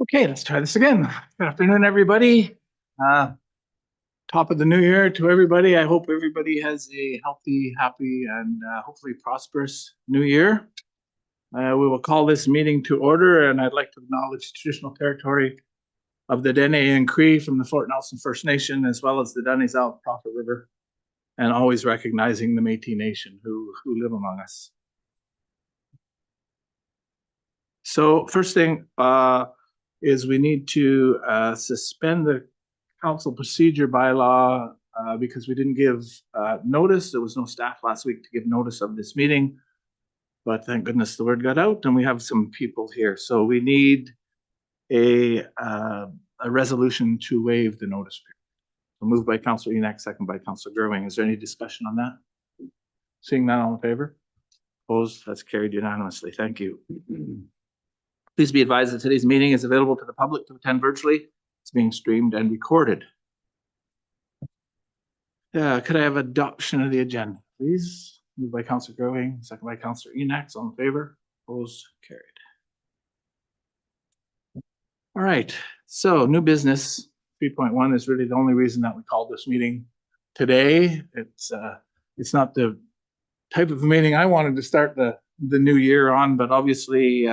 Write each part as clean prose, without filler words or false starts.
Okay, let's try this again. Good afternoon, everybody. Top of the new year to everybody. I hope everybody has a healthy, happy, and hopefully prosperous new year. We will call this meeting to order, and I'd like to acknowledge traditional territory of the Dene and Cree from the Fort Nelson First Nation, as well as the Danizal Prophet River, and always recognizing the Métis Nation who live among us. So first thing, is we need to suspend the council procedure bylaw because we didn't give notice. There was no staff last week to give notice of this meeting, but thank goodness the word got out and we have some people here. So we need a resolution to waive the notice period. So moved by Councillor Enoch, second by Councillor Gerwing. Is there any discussion on that? Seeing none, all in favor? Opposed? That's carried unanimously. Thank you. Please be advised that today's meeting is available to the public to attend virtually. It's being streamed and recorded. Could I have adoption of the agenda, please? Moved by Councillor Gerwing, second by Councillor Enoch. All in favor? Opposed? Carried. All right. So new business 3.1 is really the only reason that we called this meeting today. It's not the type of meeting I wanted to start the new year on, but obviously,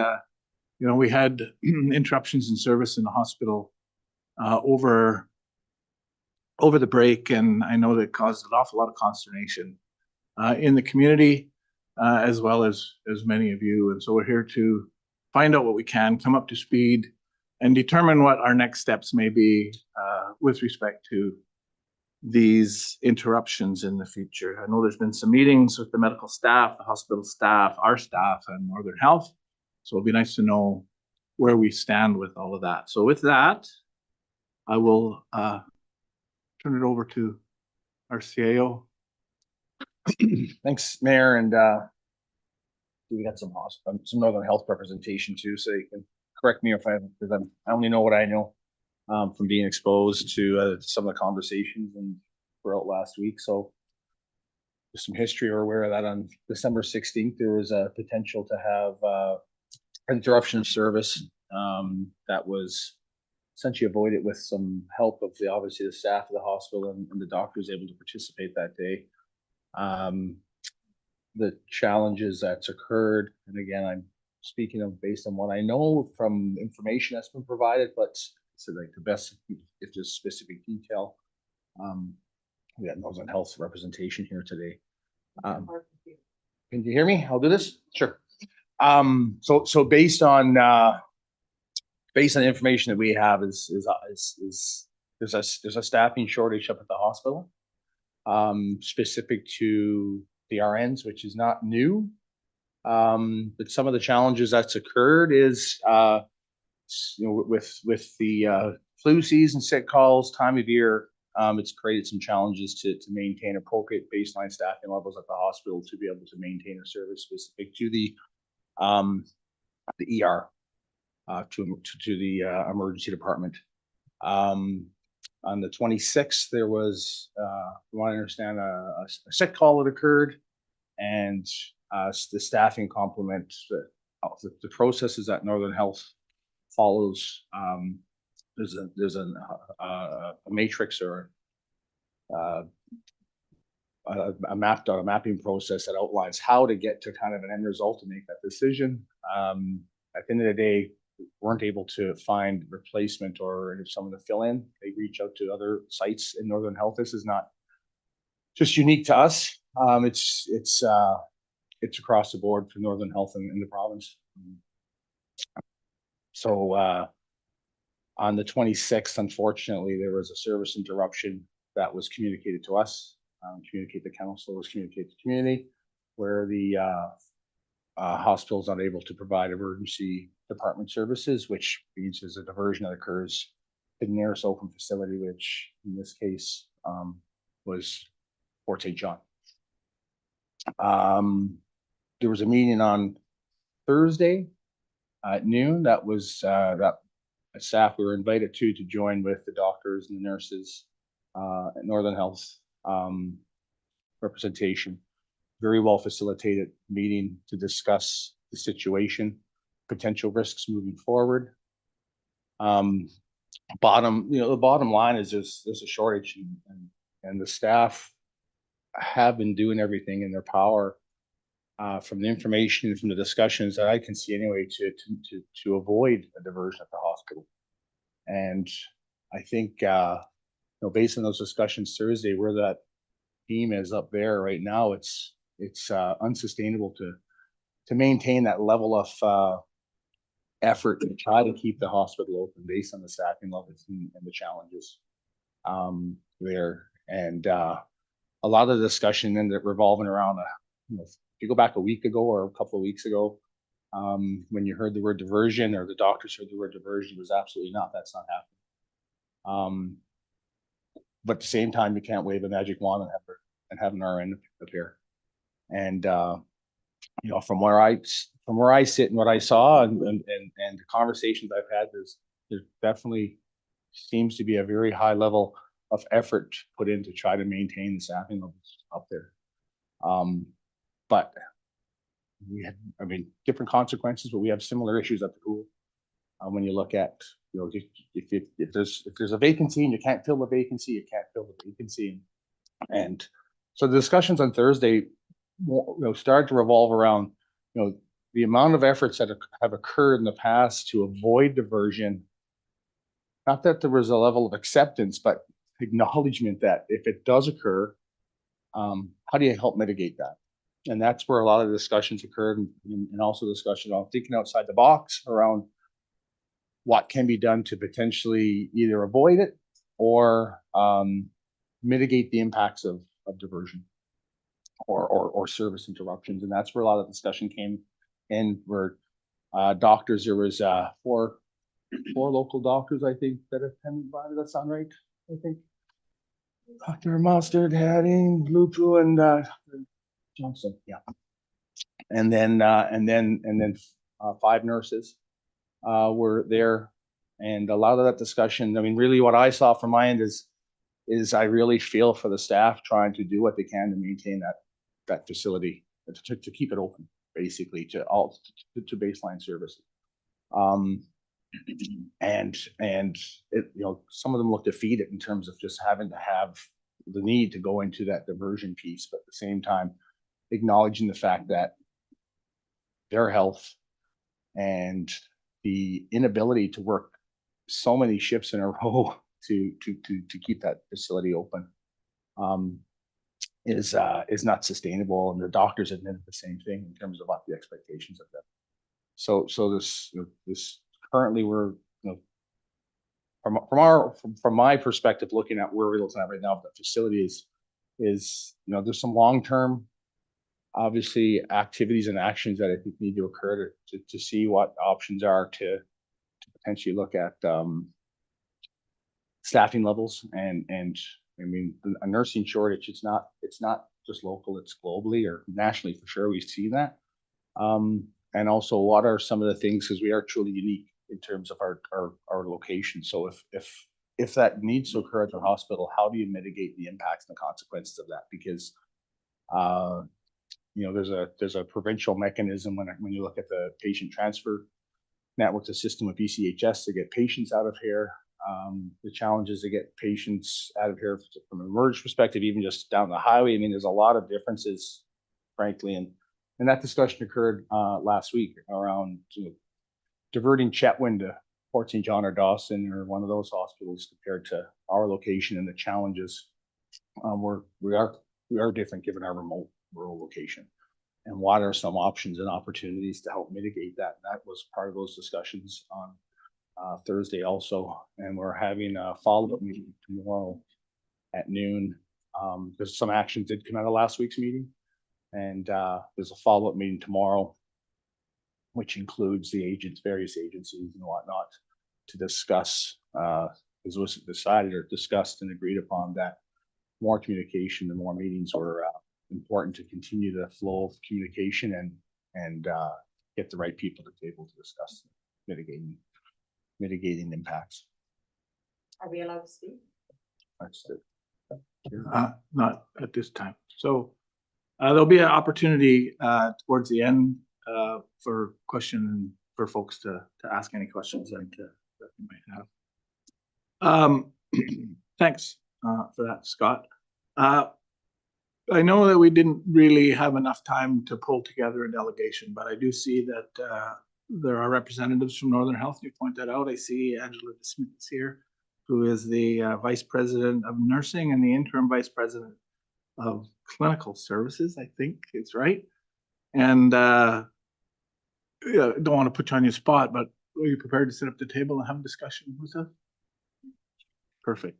we had interruptions in service in the hospital over the break, and I know that caused an awful lot of consternation in the community, as well as many of you. And so we're here to find out what we can, come up to speed, and determine what our next steps may be with respect to these interruptions in the future. I know there's been some meetings with the medical staff, the hospital staff, our staff, and Northern Health. So it'll be nice to know where we stand with all of that. So with that, I will turn it over to our CAO. Thanks, Mayor, and we got some Northern Health representation too, so you can correct me if I only know what I know from being exposed to some of the conversations and throughout last week. So there's some history. We're aware of that. On December 16th, there was a potential to have interruption of service that was essentially avoided with some help of obviously the staff of the hospital and the doctors able to participate that day. The challenges that's occurred, and again, I'm speaking of based on what I know from information that's been provided, but so like the best, if there's specific detail, we got Northern Health representation here today. Can you hear me? I'll do this. Sure. So based on the information that we have is there's a staffing shortage up at the hospital, specific to the RNs, which is not new. But some of the challenges that's occurred is with the flu season, sick calls, time of year, it's created some challenges to maintain appropriate baseline staffing levels at the hospital to be able to maintain a service specific to the ER, to the emergency department. On the 26th, there was, from what I understand, a sick call that occurred, and the staffing complement, the processes that Northern Health follows. There's a matrix or a mapping process that outlines how to get to kind of an end result to make that decision. At the end of the day, weren't able to find replacement or if someone to fill in, they reach out to other sites in Northern Health. This is not just unique to us. It's across the board for Northern Health in the province. So on the 26th, unfortunately, there was a service interruption that was communicated to us, communicated to council, was communicated to community, where the hospital is not able to provide emergency department services, which means there's a diversion that occurs in the nearest open facility, which in this case was Fort St. John. There was a meeting on Thursday at noon that was that staff we were invited to join with the doctors and the nurses at Northern Health representation. Very well facilitated meeting to discuss the situation, potential risks moving forward. The bottom line is there's a shortage, and the staff have been doing everything in their power, from the information and from the discussions that I can see anyway, to avoid a diversion at the hospital. And I think, based on those discussions Thursday, where that team is up there right now, it's unsustainable to maintain that level of effort to try to keep the hospital open based on the staffing levels and the challenges there. And a lot of the discussion ended up revolving around, if you go back a week ago or a couple of weeks ago, when you heard the word diversion, or the doctors heard the word diversion, it was absolutely not. That's not happening. But at the same time, you can't wave a magic wand and have an RN appear. And from where I sit and what I saw and the conversations I've had, there definitely seems to be a very high level of effort put in to try to maintain the staffing levels up there. But we had, different consequences, but we have similar issues at the pool. When you look at, if there's a vacancy and you can't fill the vacancy, you can't fill the vacancy. And so the discussions on Thursday, started to revolve around, the amount of efforts that have occurred in the past to avoid diversion. Not that there was a level of acceptance, but acknowledgement that if it does occur, how do you help mitigate that? And that's where a lot of the discussions occurred, and also discussion on thinking outside the box around what can be done to potentially either avoid it or mitigate the impacts of diversion or service interruptions. And that's where a lot of discussion came in, where doctors, there was four local doctors, I think, that attended. Does that sound right? I think Dr. Mustard, Hadding, Lupu, and Johnson. Yeah. And then 5 nurses were there. And a lot of that discussion, really what I saw from my end is I really feel for the staff trying to do what they can to maintain that facility, to keep it open, basically, to baseline services. And it, some of them look defeated in terms of just having to have the need to go into that diversion piece, but at the same time, acknowledging the fact that their health and the inability to work so many shifts in a row to keep that facility open is not sustainable. And the doctors admitted the same thing in terms of what the expectations of them. So this currently, we're, from my perspective, looking at where we're looking at right now, the facility is there's some long-term, obviously, activities and actions that I think need to occur to see what options are to potentially look at staffing levels and a nursing shortage. It's not just local, it's globally or nationally for sure. We've seen that. And also, what are some of the things, because we are truly unique in terms of our location. So if that needs to occur at the hospital, how do you mitigate the impacts and the consequences of that? Because there's a provincial mechanism when you look at the patient transfer network, the system of ECHS to get patients out of here. The challenges to get patients out of here from an emergency perspective, even just down the highway. There's a lot of differences, frankly, and that discussion occurred last week around diverting Chetwynd to Port St. John or Dawson or one of those hospitals compared to our location and the challenges. We are different given our remote rural location. And what are some options and opportunities to help mitigate that? And that was part of those discussions on Thursday also. And we're having a follow-up meeting tomorrow at noon. There's some actions did come out of last week's meeting. And there's a follow-up meeting tomorrow, which includes the various agencies and whatnot, to discuss, as was decided or discussed and agreed upon, that more communication and more meetings were important to continue the flow of communication and get the right people to the table to discuss mitigating impacts. Are we allowed to speak? That's it. Not at this time. So there'll be an opportunity towards the end for folks to ask any questions and to that you might have. Thanks for that, Scott. I know that we didn't really have enough time to pull together a delegation, but I do see that there are representatives from Northern Health. You point that out. I see Angela Smith is here, who is the Vice President of Nursing and the Interim Vice President of Clinical Services, I think it's right. And yeah, don't want to put you on your spot, but are you prepared to sit up at the table and have a discussion with us? Perfect.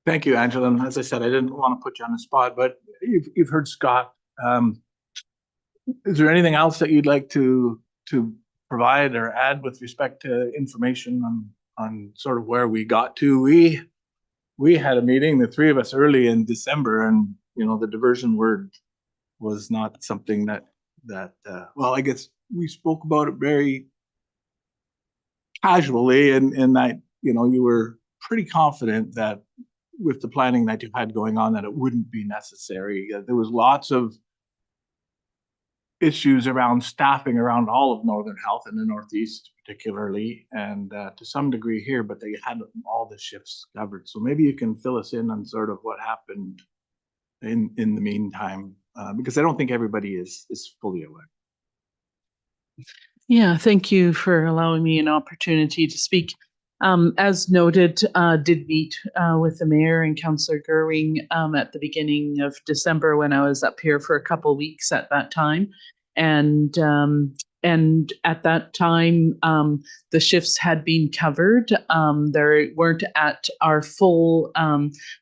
Thank you, Angela. And as I said, I didn't want to put you on the spot, but you've heard Scott. Is there anything else that you'd like to provide or add with respect to information on sort of where we got to? We had a meeting, the three of us, early in December, and the diversion word was not something that well, I guess we spoke about it very casually, and that you were pretty confident that with the planning that you've had going on that it wouldn't be necessary. There was lots of issues around staffing around all of Northern Health in the Northeast particularly, and to some degree here, but they had all the shifts covered. So maybe you can fill us in on sort of what happened in the meantime, because I don't think everybody is fully aware. Yeah, thank you for allowing me an opportunity to speak. As noted, did meet with the mayor and Councillor Gerwing at the beginning of December when I was up here for a couple of weeks at that time. And at that time, the shifts had been covered. They weren't at our full,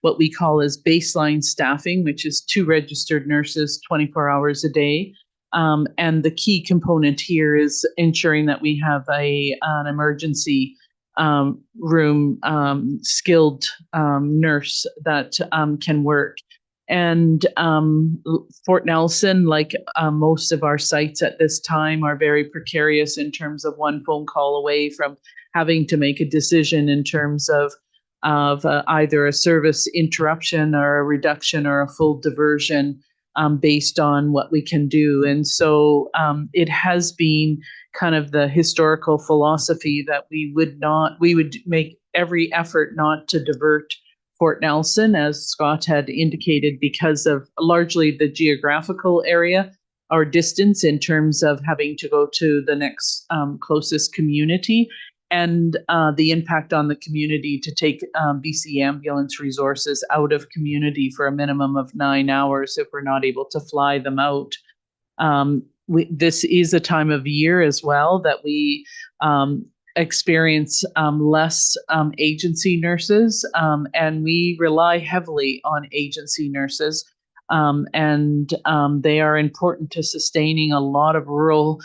what we call as baseline staffing, which is 2 registered nurses, 24 hours a day. And the key component here is ensuring that we have an emergency room skilled nurse that can work. And Fort Nelson, like most of our sites at this time, are very precarious in terms of one phone call away from having to make a decision in terms of either a service interruption or a reduction or a full diversion based on what we can do. And so it has been kind of the historical philosophy that we would make every effort not to divert Fort Nelson, as Scott had indicated, because of largely the geographical area or distance in terms of having to go to the next closest community, and the impact on the community to take BC ambulance resources out of community for a minimum of 9 hours if we're not able to fly them out. This is a time of year as well that we experience less agency nurses, and we rely heavily on agency nurses. And they are important to sustaining a lot of rural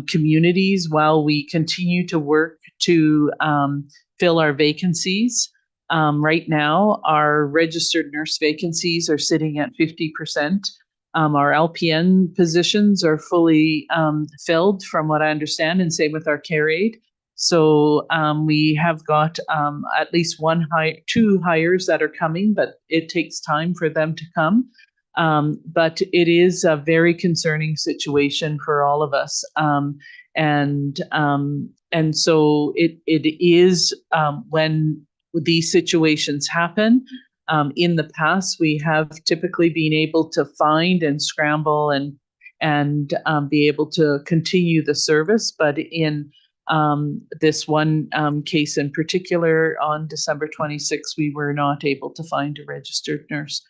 communities while we continue to work to fill our vacancies. Right now, our registered nurse vacancies are sitting at 50%. Our LPN positions are fully filled, from what I understand, and same with our care aide. So we have got at least 2 hires that are coming, but it takes time for them to come. But it is a very concerning situation for all of us. And so it is when these situations happen. In the past, we have typically been able to find and scramble and be able to continue the service. But in this one case in particular, on December 26th, we were not able to find a registered nurse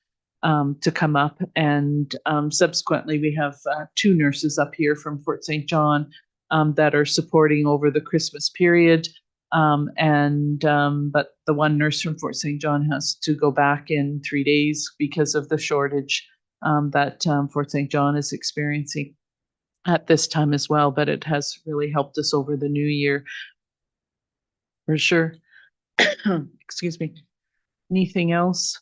to come up. And subsequently, we have 2 nurses up here from Fort St. John that are supporting over the Christmas period. But the one nurse from Fort St. John has to go back in 3 days because of the shortage that Fort St. John is experiencing at this time as well. But it has really helped us over the new year, for sure. Excuse me. Anything else?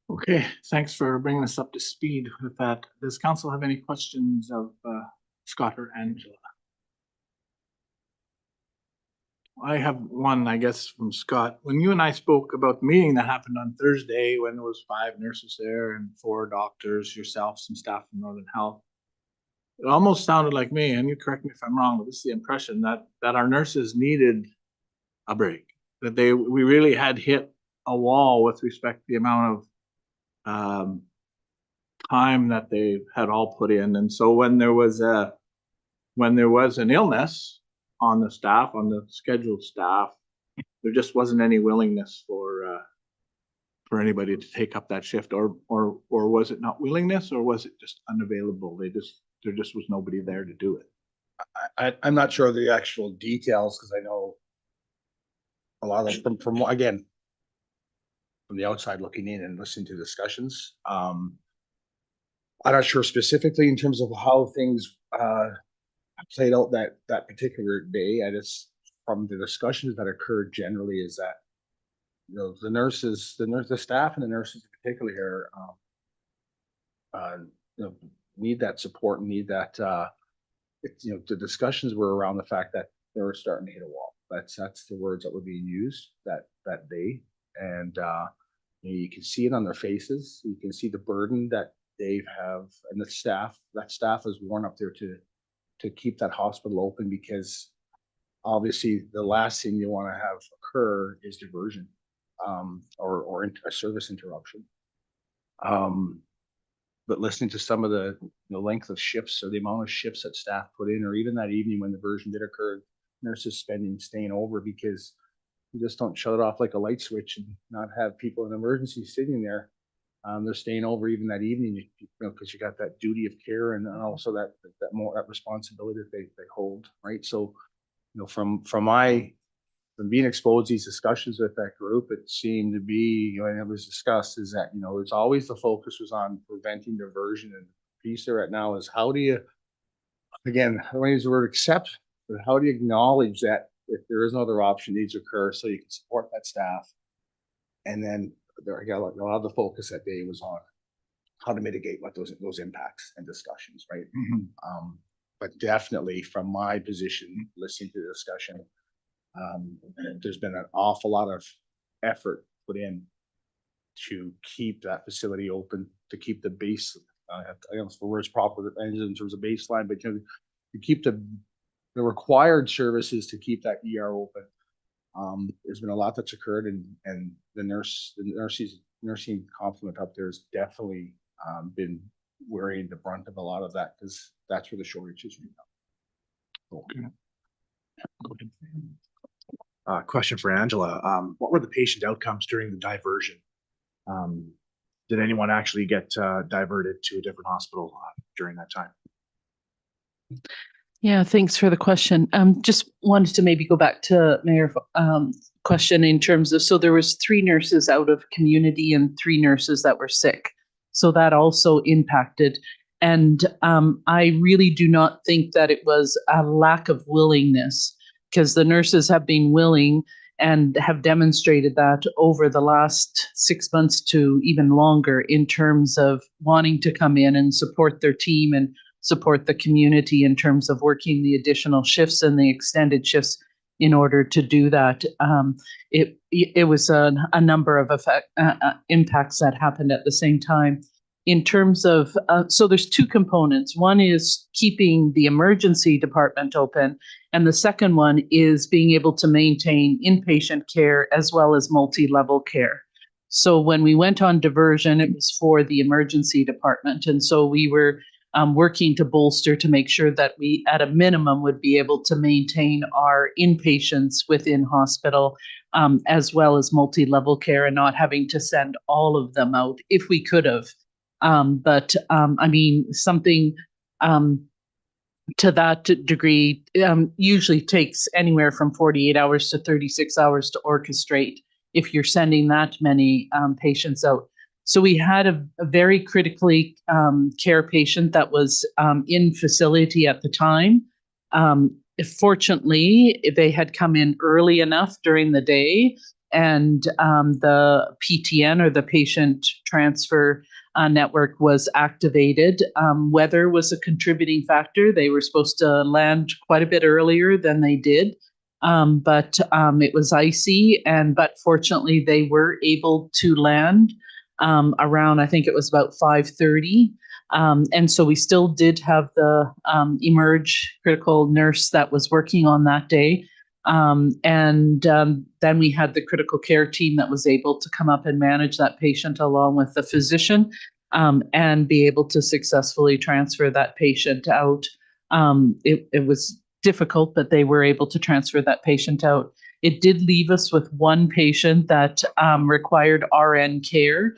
Okay, thanks for bringing us up to speed with that. Does council have any questions of Scott or Angela? I have one, I guess, from Scott. When you and I spoke about the meeting that happened on Thursday, when there was 5 nurses there and 4 doctors, yourself, some staff from Northern Health, it almost sounded like me, and you correct me if I'm wrong, but this is the impression that our nurses needed a break. That we really had hit a wall with respect to the amount of time that they had all put in. And so when there was an illness on the staff, on the scheduled staff, there just wasn't any willingness for anybody to take up that shift, or was it not willingness, or was it just unavailable? There just was nobody there to do it. I'm not sure of the actual details because I know a lot of them from again, from the outside looking in and listening to discussions. I'm not sure specifically in terms of how things played out that particular day. I just, from the discussions that occurred generally, is that the staff and the nurses in particular here, need that support and need that. The discussions were around the fact that they were starting to hit a wall. That's the words that were being used that day, and you can see it on their faces. You can see the burden that they have, and the staff. That staff is worn up there to keep that hospital open, because obviously the last thing you want to have occur is diversion, or a service interruption. But listening to some of the length of shifts or the amount of shifts that staff put in, or even that evening when diversion did occur, nurses staying over, because you just don't shut it off like a light switch and not have people in emergency sitting there. They're staying over even that evening, because you got that duty of care, and also that responsibility that they hold, right? So, from being exposed to these discussions with that group, it seemed to be, and it was discussed, is that it's always the focus was on preventing diversion, and the piece they're at now is how do you, again, I don't use the word accept, but how do you acknowledge that if there is another option needs to occur, so you can support that staff, and then a lot of the focus that day was on how to mitigate what those impacts and discussions, right? But definitely from my position, listening to the discussion, there's been an awful lot of effort put in to keep that facility open, to keep the base. I don't know if the word's proper in terms of baseline, but to keep the required services to keep that ER open. There's been a lot that's occurred, and the nursing complement up there has definitely been wearing the brunt of a lot of that, because that's where the shortage is right now. Okay. Question for Angela. What were the patient outcomes during the diversion? Did anyone actually get diverted to a different hospital during that time? Yeah, thanks for the question. Just wanted to maybe go back to Mayor question in terms of, so there was 3 nurses out of community and 3 nurses that were sick. So that also impacted. And I really do not think that it was a lack of willingness, because the nurses have been willing and have demonstrated that over the last 6 months to even longer, in terms of wanting to come in and support their team and support the community in terms of working the additional shifts and the extended shifts in order to do that. It was a number of impacts that happened at the same time. In terms of, so there's 2 components. One is keeping the emergency department open, and the second one is being able to maintain inpatient care as well as multi-level care. So when we went on diversion, it was for the emergency department. And so we were working to bolster to make sure that we, at a minimum, would be able to maintain our inpatients within hospital, as well as multi-level care, and not having to send all of them out if we could have. But I mean, something to that degree usually takes anywhere from 48 hours to 36 hours to orchestrate if you're sending that many patients out. So we had a very critically care patient that was in facility at the time. Fortunately, they had come in early enough during the day, and the PTN, or the patient transfer network, was activated. Weather was a contributing factor. They were supposed to land quite a bit earlier than they did. but it was icy, but fortunately they were able to land around, I think it was about 5:30. And so we still did have the Emerge critical nurse that was working on that day. Then we had the critical care team that was able to come up and manage that patient along with the physician, and be able to successfully transfer that patient out. It was difficult, but they were able to transfer that patient out. It did leave us with one patient that required RN care,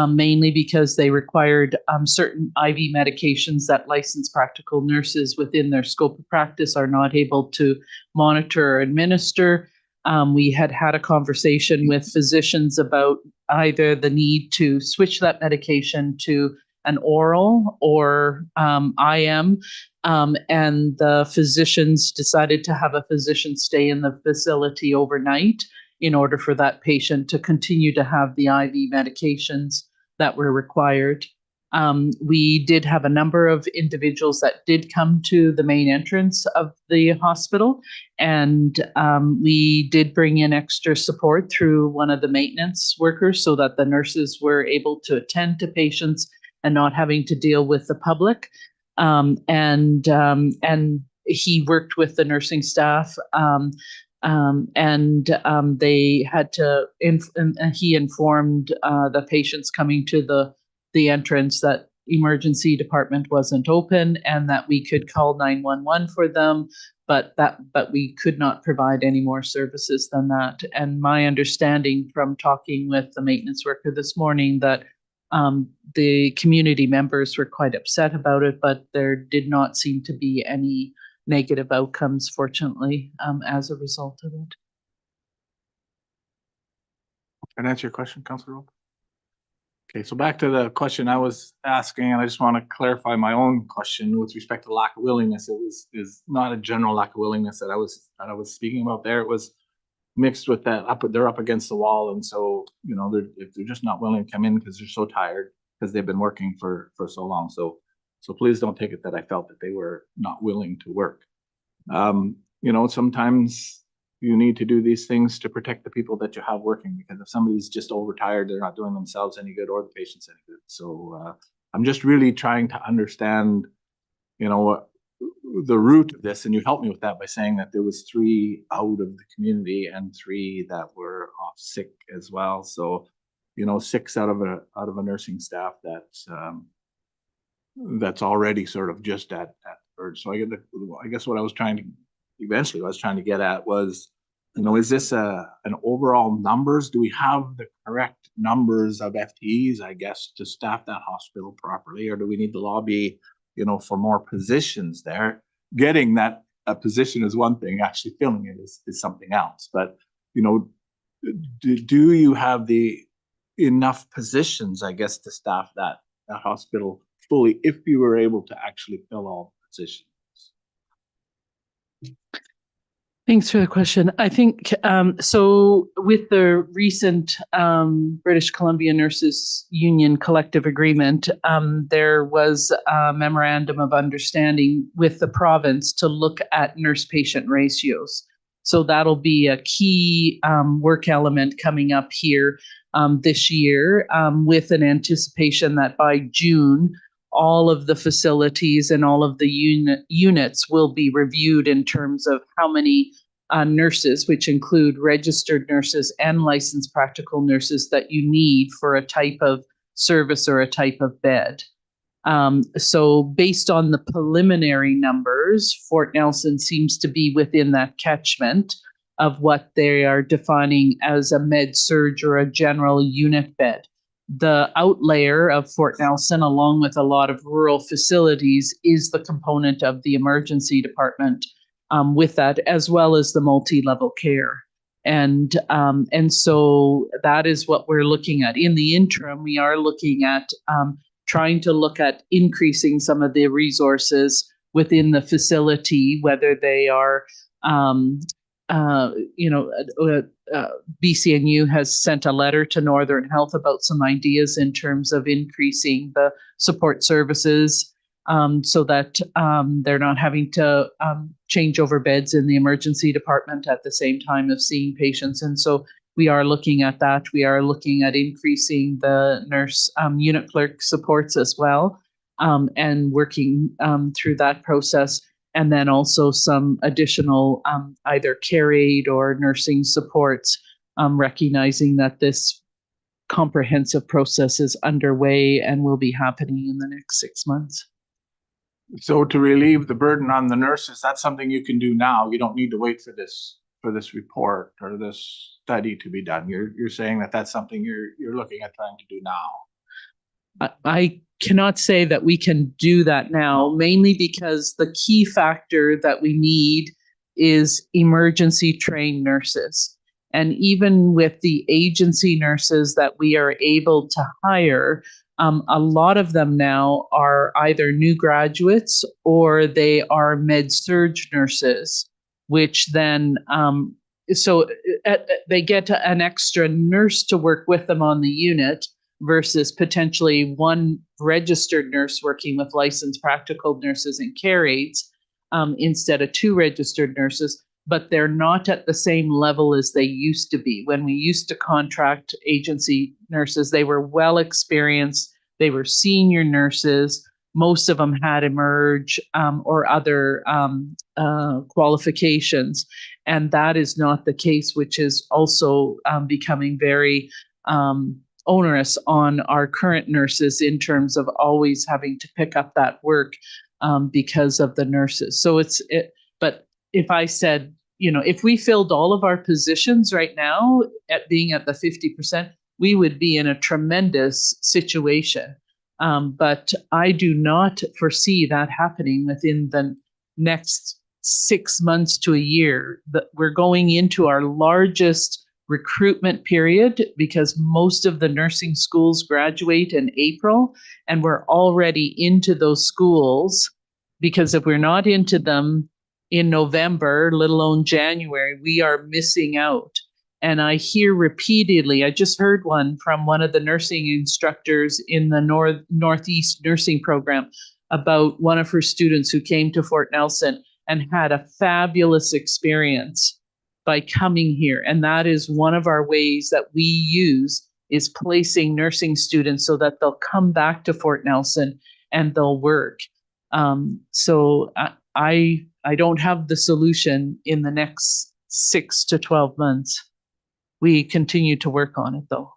mainly because they required certain IV medications that licensed practical nurses within their scope of practice are not able to monitor or administer. We had a conversation with physicians about either the need to switch that medication to an oral or IM, and the physicians decided to have a physician stay in the facility overnight in order for that patient to continue to have the IV medications that were required. We did have a number of individuals that did come to the main entrance of the hospital, and we did bring in extra support through one of the maintenance workers so that the nurses were able to attend to patients and not having to deal with the public. And he worked with the nursing staff, they had to, and he informed the patients coming to the entrance that emergency department wasn't open and that we could call 911 for them, but we could not provide any more services than that. And my understanding from talking with the maintenance worker this morning that the community members were quite upset about it, but there did not seem to be any negative outcomes, fortunately, as a result of it. Can I answer your question, Councilor Rowe? Okay, so back to the question I was asking, and I just want to clarify my own question with respect to lack of willingness. It is not a general lack of willingness that I was speaking about there. It was mixed with that they're up against the wall, and so if they're just not willing to come in because they're so tired because they've been working for so long. So please don't take it that I felt that they were not willing to work. Sometimes you need to do these things to protect the people that you have working, because if somebody's just overtired, they're not doing themselves any good or the patients any good. So I'm just really trying to understand, the root of this, and you helped me with that by saying that there was 3 out of the community and 3 that were off sick as well. So, 6 out of a nursing staff that's already sort of just at verge. So I guess what I was trying to get at was, is this an overall numbers? Do we have the correct numbers of FTEs, I guess, to staff that hospital properly, or do we need to lobby, for more positions there? Getting that a position is one thing, actually filling it is something else. But, do you have enough positions, I guess, to staff that hospital fully if you were able to actually fill all positions? Thanks for the question. I think, so with the recent British Columbia Nurses Union collective agreement, there was a memorandum of understanding with the province to look at nurse-patient ratios. So that'll be a key work element coming up here this year, with an anticipation that by June, all of the facilities and all of the units will be reviewed in terms of how many nurses, which include registered nurses and licensed practical nurses, that you need for a type of service or a type of bed. So based on the preliminary numbers, Fort Nelson seems to be within that catchment of what they are defining as a med-surg or a general unit bed. The outlayer of Fort Nelson, along with a lot of rural facilities, is the component of the emergency department with that, as well as the multi-level care. And so that is what we're looking at. In the interim, we are looking at trying to look at increasing some of the resources within the facility, whether they are BCNU has sent a letter to Northern Health about some ideas in terms of increasing the support services so that they're not having to change over beds in the emergency department at the same time of seeing patients. And so we are looking at that. We are looking at increasing the nurse unit clerk supports as well, and working through that process. And then also some additional either care aid or nursing supports, recognizing that this comprehensive process is underway and will be happening in the next 6 months. So to relieve the burden on the nurses, that's something you can do now. You don't need to wait for this report or this study to be done. You're saying that that's something you're looking at trying to do now. I cannot say that we can do that now, mainly because the key factor that we need is emergency trained nurses. And even with the agency nurses that we are able to hire, a lot of them now are either new graduates or they are med-surg nurses, which then they get an extra nurse to work with them on the unit versus potentially one registered nurse working with licensed practical nurses and care aides instead of 2 registered nurses. But they're not at the same level as they used to be. When we used to contract agency nurses, they were well experienced, they were senior nurses, most of them had emerge or other qualifications. And that is not the case, which is also becoming very onerous on our current nurses in terms of always having to pick up that work because of the nurses. So but if I said, if we filled all of our positions right now at being at the 50%, we would be in a tremendous situation. But I do not foresee that happening within the next 6 months to a year. We're going into our largest recruitment period because most of the nursing schools graduate in April, and we're already into those schools, because if we're not into them in November, let alone January, we are missing out. And I hear repeatedly, I just heard one from one of the nursing instructors in the Northeast nursing program about one of her students who came to Fort Nelson and had a fabulous experience by coming here. And that is one of our ways that we use, is placing nursing students so that they'll come back to Fort Nelson and they'll work. So I don't have the solution in the next 6 to 12 months. We continue to work on it though.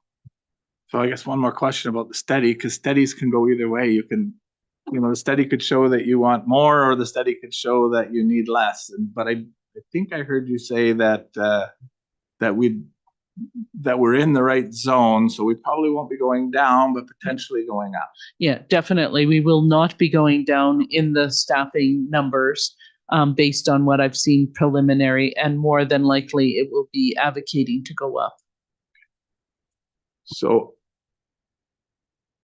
So I guess one more question about the study, because studies can go either way. The study could show that you want more, or the study could show that you need less. But I think I heard you say that we're in the right zone, so we probably won't be going down, but potentially going up. Yeah, definitely. We will not be going down in the staffing numbers based on what I've seen preliminary, and more than likely it will be advocating to go up. So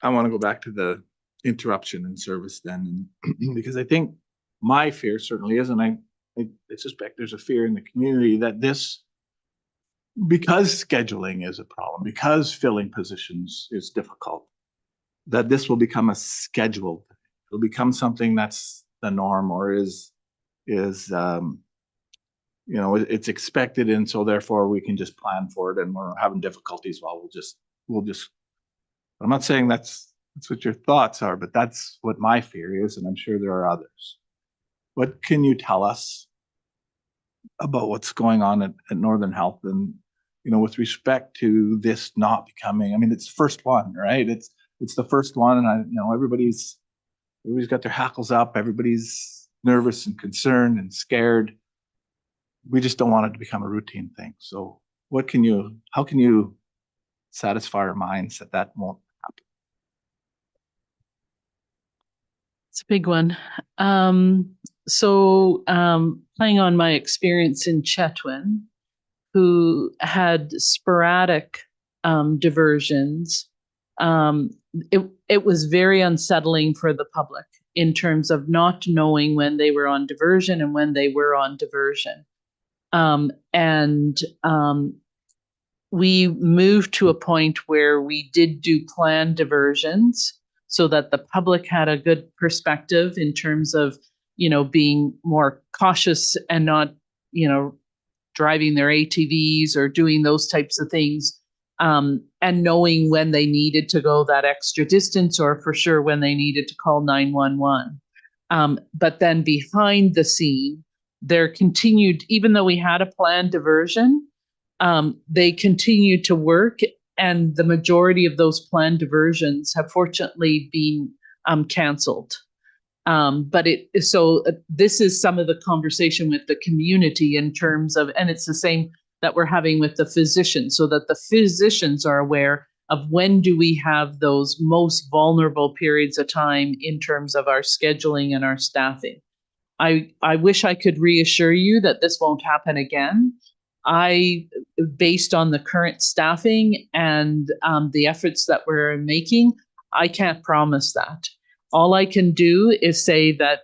I want to go back to the interruption in service then, because I think my fear certainly is, and I suspect there's a fear in the community that this, because scheduling is a problem, because filling positions is difficult, that this will become a scheduled thing. It'll become something that's the norm, or is it's expected, and so therefore we can just plan for it, and we're having difficulties. Well, we'll just. I'm not saying that's what your thoughts are, but that's what my fear is, and I'm sure there are others. What can you tell us about what's going on at Northern Health, and with respect to this not becoming? I mean, it's the first one, right? It's the first one, and everybody's got their hackles up. Everybody's nervous and concerned and scared. We just don't want it to become a routine thing. So how can you satisfy our minds that won't happen? It's a big one. So playing on my experience in Chetwynd, who had sporadic diversions, it was very unsettling for the public in terms of not knowing when they were on diversion and when they were on diversion. We moved to a point where we did do planned diversions. so that the public had a good perspective in terms of, being more cautious and not, driving their ATVs or doing those types of things, and knowing when they needed to go that extra distance or for sure when they needed to call 911. But then behind the scene, there continued, even though we had a planned diversion, they continued to work, and the majority of those planned diversions have fortunately been canceled. This is some of the conversation with the community in terms of, and it's the same that we're having with the physicians, so that the physicians are aware of when do we have those most vulnerable periods of time in terms of our scheduling and our staffing. I wish I could reassure you that this won't happen again. Based on the current staffing and the efforts that we're making, I can't promise that. All I can do is say that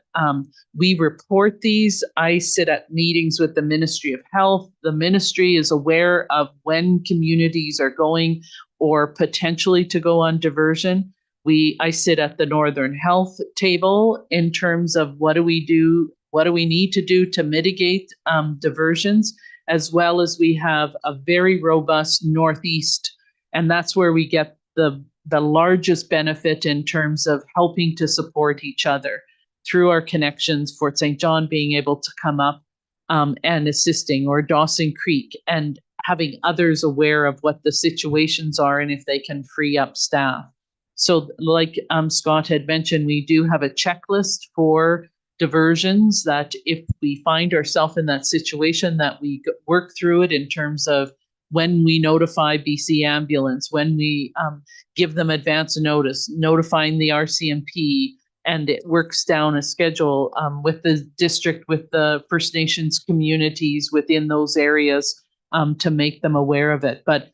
we report these. I sit at meetings with the Ministry of Health. The ministry is aware of when communities are going or potentially to go on diversion. I sit at the Northern Health table in terms of what do we need to do to mitigate diversions, as well as we have a very robust Northeast, and that's where we get the largest benefit in terms of helping to support each other through our connections, Fort St. John being able to come up and assisting, or Dawson Creek, and having others aware of what the situations are and if they can free up staff. So like Scott had mentioned, we do have a checklist for diversions that if we find ourselves in that situation, that we work through it in terms of when we notify BC Ambulance, when we give them advance notice, notifying the RCMP, and it works down a schedule with the district, with the First Nations communities within those areas to make them aware of it. But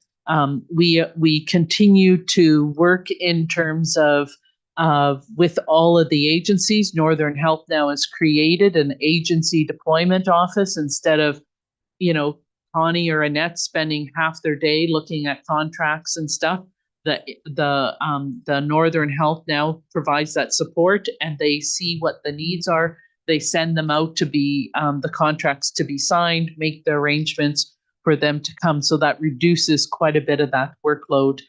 we continue to work in terms of with all of the agencies. Northern Health now has created an agency deployment office instead of, Connie or Annette spending half their day looking at contracts and stuff. The Northern Health now provides that support, and they see what the needs are. They send them out to be the contracts to be signed, make the arrangements for them to come. So that reduces quite a bit of that workload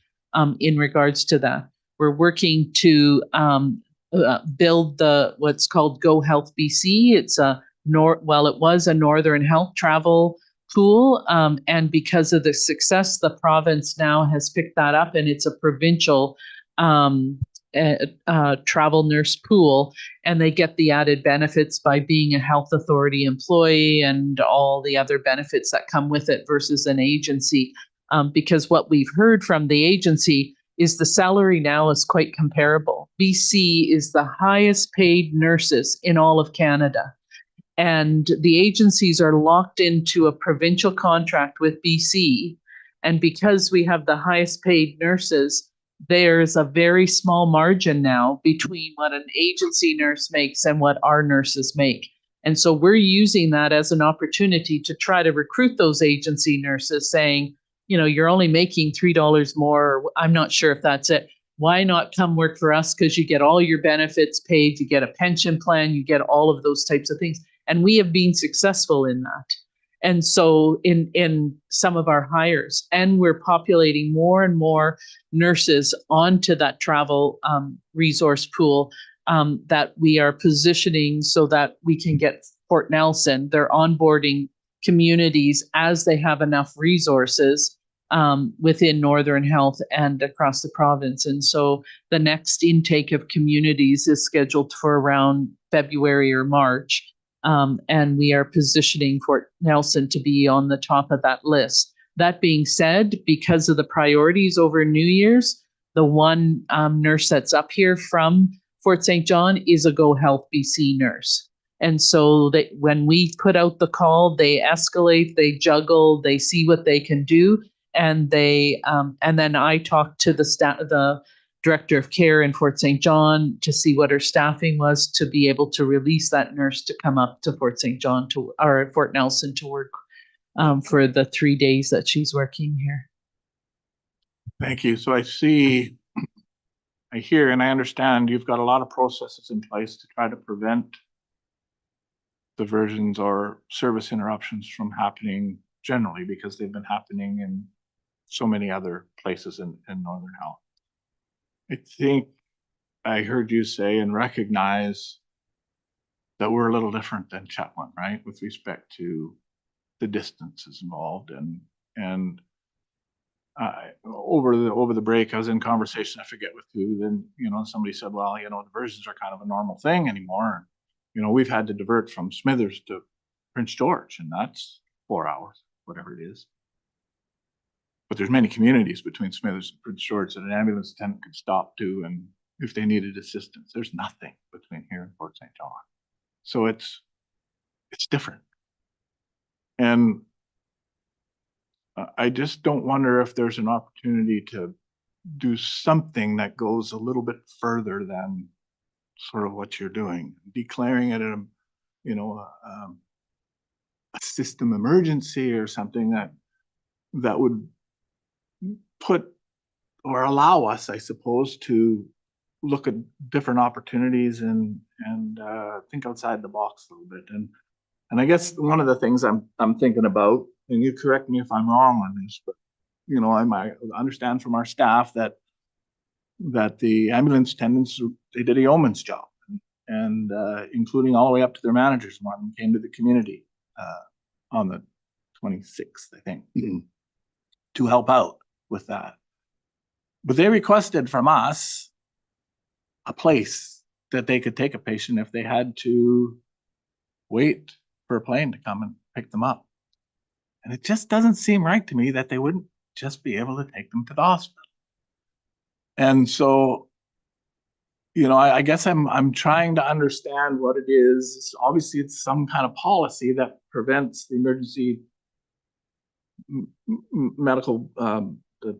in regards to that. We're working to build what's called Go Health BC. It's it was a Northern Health travel tool, and because of the success, the province now has picked that up, and it's a provincial travel nurse pool, and they get the added benefits by being a health authority employee and all the other benefits that come with it versus an agency. Because what we've heard from the agency is the salary now is quite comparable. BC is the highest paid nurses in all of Canada. And the agencies are locked into a provincial contract with BC. And because we have the highest paid nurses, there's a very small margin now between what an agency nurse makes and what our nurses make. And so we're using that as an opportunity to try to recruit those agency nurses, saying, you're only making $3 more. I'm not sure if that's it. Why not come work for us? Because you get all your benefits paid, you get a pension plan, you get all of those types of things. And we have been successful in that. And so in some of our hires, and we're populating more and more nurses onto that travel resource pool that we are positioning so that we can get Fort Nelson, they're onboarding communities as they have enough resources within Northern Health and across the province. And so the next intake of communities is scheduled for around February or March. And we are positioning Fort Nelson to be on the top of that list. That being said, because of the priorities over New Year's, the one nurse that's up here from Fort St. John is a Go Health BC nurse. And so when we put out the call, they escalate, they juggle, they see what they can do. And and then I talk to the director of care in Fort St. John to see what her staffing was to be able to release that nurse to come up to Fort St. John or Fort Nelson to work for the 3 days that she's working here. Thank you. So I see I hear and I understand you've got a lot of processes in place to try to prevent diversions or service interruptions from happening generally, because they've been happening in so many other places in Northern Health. I think I heard you say and recognize that we're a little different than Chetwynd, right? With respect to the distances involved and over the break, I was in conversation, I forget with who, then, somebody said, well, diversions are kind of a normal thing anymore. We've had to divert from Smithers to Prince George, and that's 4 hours, whatever it is. But there's many communities between Smithers and Prince George that an ambulance attendant could stop to, and if they needed assistance, there's nothing between here and Fort St. John. So it's different. And I just don't wonder if there's an opportunity to do something that goes a little bit further than sort of what you're doing, declaring it a system emergency or something that would put or allow us, I suppose, to look at different opportunities and think outside the box a little bit. And I guess one of the things I'm thinking about, and you correct me if I'm wrong on this, but I understand from our staff that the ambulance attendants, they did a yeoman's job, and including all the way up to their managers. One of them came to the community on the 26th, I think, to help out with that. But they requested from us a place that they could take a patient if they had to wait for a plane to come and pick them up. And it just doesn't seem right to me that they wouldn't just be able to take them to the hospital. And so, I guess I'm trying to understand what it is. Obviously, it's some kind of policy that prevents the emergency medical, the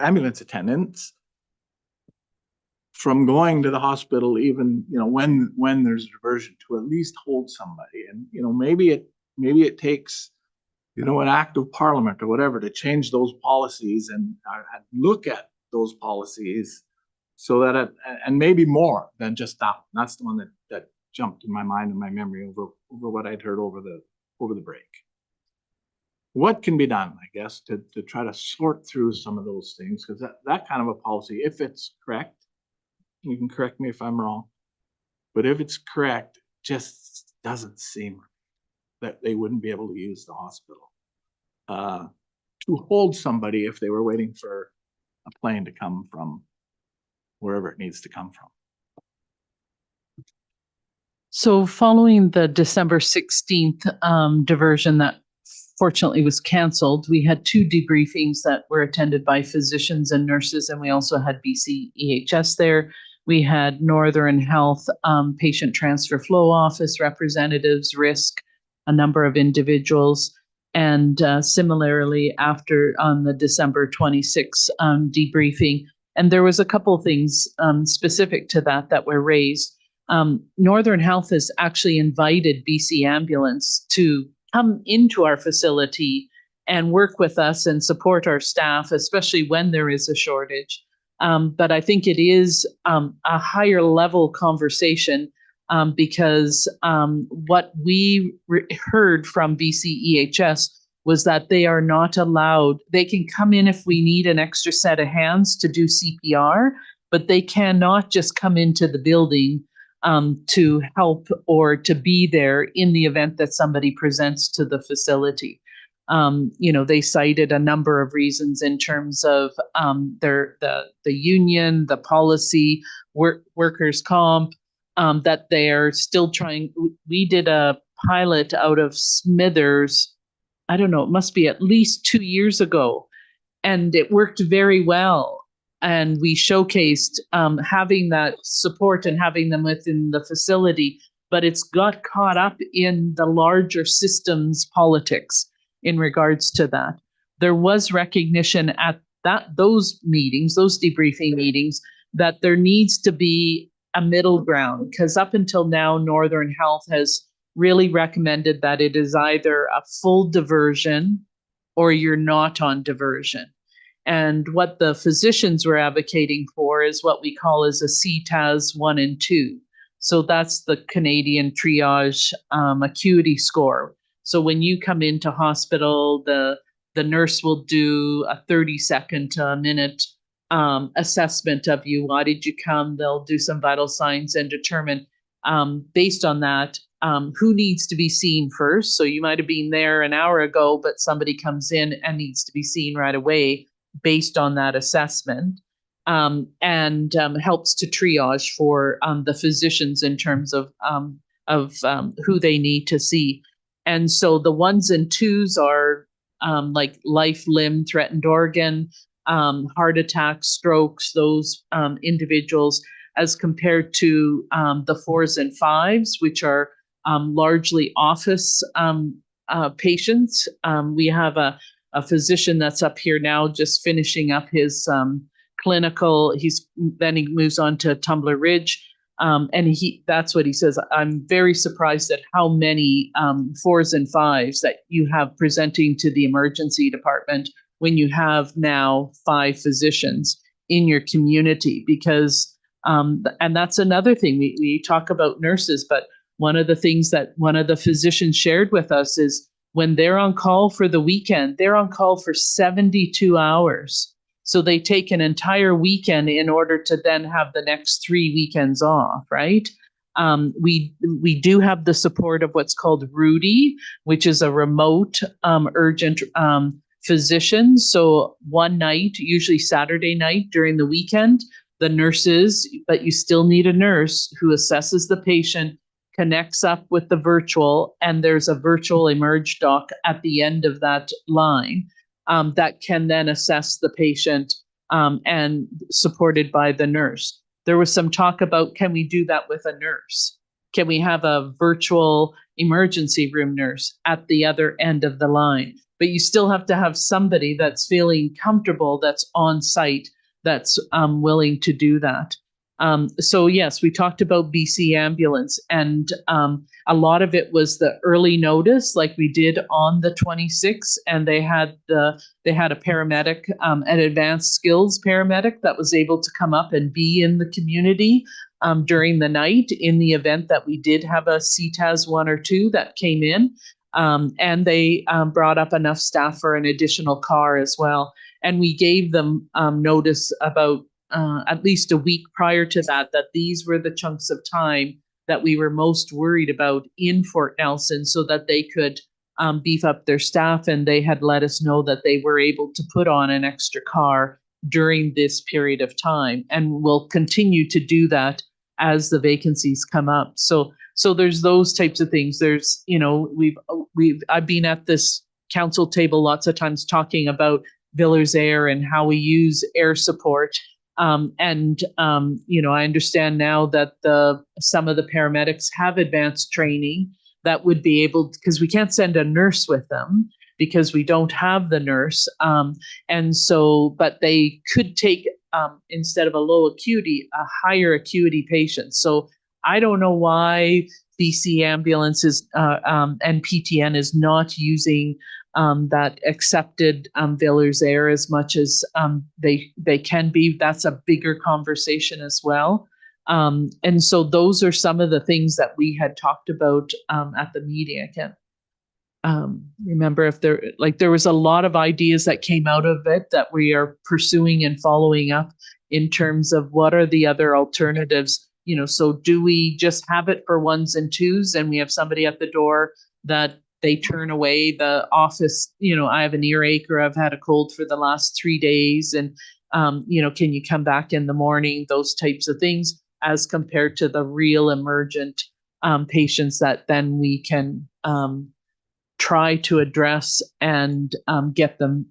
ambulance attendants from going to the hospital, even when there's a diversion, to at least hold somebody. And maybe it takes an act of parliament or whatever to change those policies and look at those policies so that and maybe more than just that. That's the one that jumped in my mind and my memory over what I'd heard over the break. What can be done, I guess, to try to sort through some of those things? Because that kind of a policy, if it's correct, you can correct me if I'm wrong, but if it's correct, just doesn't seem that they wouldn't be able to use the hospital to hold somebody if they were waiting for a plane to come from wherever it needs to come from. So following the December 16th diversion that fortunately was canceled, we had 2 debriefings that were attended by physicians and nurses, and we also had BC EHS there. We had Northern Health patient transfer flow office representatives, risk, a number of individuals, and similarly after on the December 26th debriefing. And there was a couple of things specific to that were raised. Northern Health has actually invited BC Ambulance to come into our facility and work with us and support our staff, especially when there is a shortage. But I think it is a higher level conversation because what we heard from BC EHS was that they are not allowed, they can come in if we need an extra set of hands to do CPR, but they cannot just come into the building to help or to be there in the event that somebody presents to the facility. They cited a number of reasons in terms of the union, the policy, workers' comp, that they're still trying. We did a pilot out of Smithers, I don't know, it must be at least 2 years ago, and it worked very well. And we showcased having that support and having them within the facility, but it's got caught up in the larger systems politics in regards to that. There was recognition at those meetings, those debriefing meetings, that there needs to be a middle ground, because up until now, Northern Health has really recommended that it is either a full diversion or you're not on diversion. And what the physicians were advocating for is what we call as a CTAS 1 and 2. So that's the Canadian triage acuity score. So when you come into hospital, the nurse will do a 30-second to a minute assessment of you. Why did you come? They'll do some vital signs and determine based on that who needs to be seen first. So you might have been there an hour ago, but somebody comes in and needs to be seen right away based on that assessment, and helps to triage for the physicians in terms of who they need to see. And so the 1s and 2s are like life, limb, threatened organ, heart attacks, strokes, those individuals, as compared to the 4s and 5s, which are largely office patients. We have a physician that's up here now just finishing up his clinical. Then he moves on to Tumbler Ridge. And that's what he says. I'm very surprised at how many 4s and 5s that you have presenting to the emergency department when you have now 5 physicians in your community, because, and that's another thing, we talk about nurses, but one of the things that one of the physicians shared with us is when they're on call for the weekend, they're on call for 72 hours. So they take an entire weekend in order to then have the next 3 weekends off, right? We do have the support of what's called Rudy, which is a remote urgent physician. So one night, usually Saturday night during the weekend, the nurses, but you still need a nurse who assesses the patient, connects up with the virtual, and there's a virtual emerge doc at the end of that line that can then assess the patient and supported by the nurse. There was some talk about, can we do that with a nurse? Can we have a virtual emergency room nurse at the other end of the line? But you still have to have somebody that's feeling comfortable, that's on site, that's willing to do that. So yes, we talked about BC Ambulance, and a lot of it was the early notice, like we did on the 26th, and they had a paramedic, an advanced skills paramedic that was able to come up and be in the community during the night in the event that we did have a CTAS 1 or 2 that came in, and they brought up enough staff for an additional car as well. And we gave them notice about at least a week prior to that these were the chunks of time that we were most worried about in Fort Nelson, so that they could beef up their staff. And they had let us know that they were able to put on an extra car during this period of time, and will continue to do that as the vacancies come up. So there's those types of things. There's, I've been at this council table lots of times talking about Villers Air and how we use air support. I understand now that some of the paramedics have advanced training that would be able, because we can't send a nurse with them because we don't have the nurse. But they could take, instead of a low acuity, a higher acuity patient. So I don't know why BC Ambulance is, and PTN is not using that accepted Villers Air as much as they can be. That's a bigger conversation as well. And so those are some of the things that we had talked about at the meeting. I can't remember if there was a lot of ideas that came out of it that we are pursuing and following up in terms of what are the other alternatives. So do we just have it for 1s and 2s and we have somebody at the door that they turn away the office, I have an earache or I've had a cold for the last 3 days, and, can you come back in the morning, those types of things, as compared to the real emergent patients that then we can try to address and get them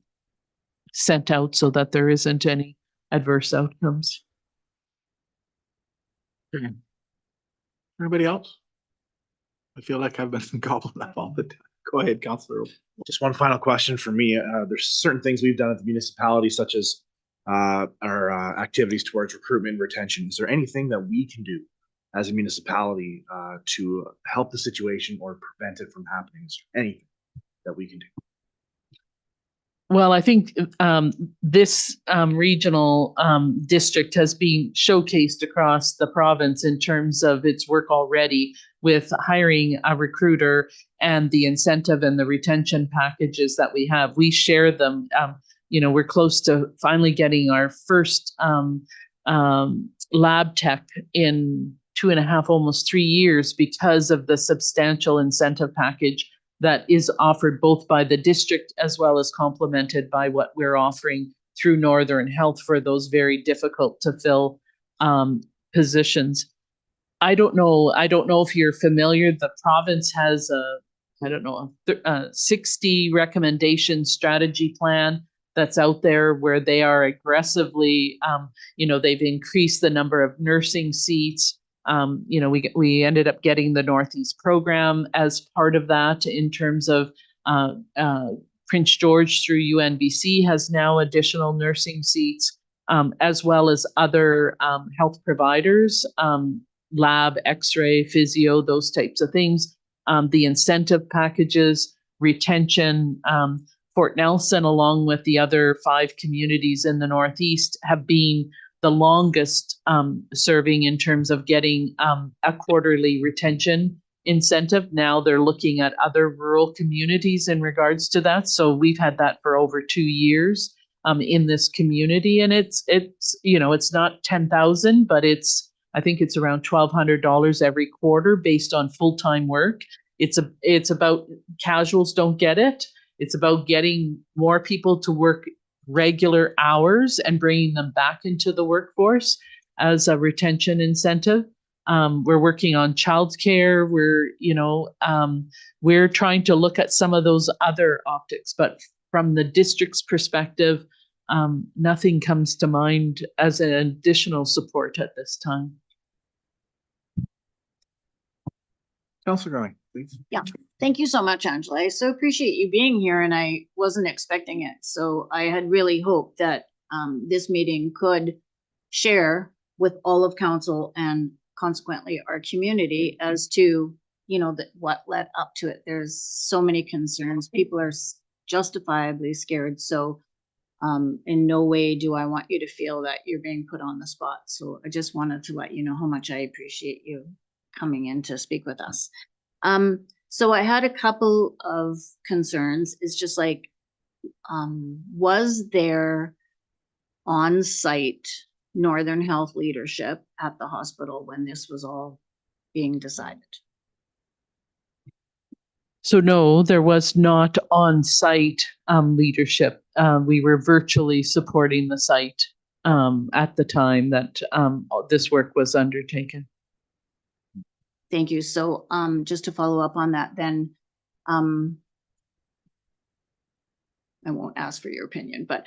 sent out so that there isn't any adverse outcomes. Okay. Anybody else? I feel like I've been gobbling up all the time. Go ahead, Councillor. Just one final question for me. There's certain things we've done at the municipality, such as our activities towards recruitment and retention. Is there anything that we can do as a municipality to help the situation or prevent it from happening? Is there anything that we can do? Well, I think this regional district has been showcased across the province in terms of its work already with hiring a recruiter and the incentive and the retention packages that we have. We share them. We're close to finally getting our first lab tech in 2.5, almost 3 years because of the substantial incentive package that is offered both by the district as well as complemented by what we're offering through Northern Health for those very difficult to fill positions. I don't know if you're familiar. The province has a 60 recommendation strategy plan that's out there where they are aggressively, they've increased the number of nursing seats. We ended up getting the Northeast program as part of that in terms of Prince George through UNBC has now additional nursing seats, as well as other health providers, lab, x-ray, physio, those types of things. The incentive packages, retention, Fort Nelson, along with the other 5 communities in the Northeast, have been the longest serving in terms of getting a quarterly retention incentive. Now they're looking at other rural communities in regards to that. So we've had that for over 2 years in this community, and it's not 10,000, but I think it's around $1,200 every quarter based on full-time work. It's about casuals don't get it. It's about getting more people to work regular hours and bringing them back into the workforce as a retention incentive. We're working on childcare. We're trying to look at some of those other optics, but from the district's perspective, nothing comes to mind as an additional support at this time. Councilor Growing, please. Thank you so much, Angela. I so appreciate you being here, and I wasn't expecting it. So I had really hoped that this meeting could share with all of council and consequently our community as to, what led up to it. There's so many concerns. People are justifiably scared. So in no way do I want you to feel that you're being put on the spot. So I just wanted to let you know how much I appreciate you coming in to speak with us. So I had a couple of concerns. It's just like, was there on-site Northern Health leadership at the hospital when this was all being decided? So no, there was not on-site leadership. We were virtually supporting the site at the time that this work was undertaken. Thank you. So just to follow up on that, then I won't ask for your opinion, but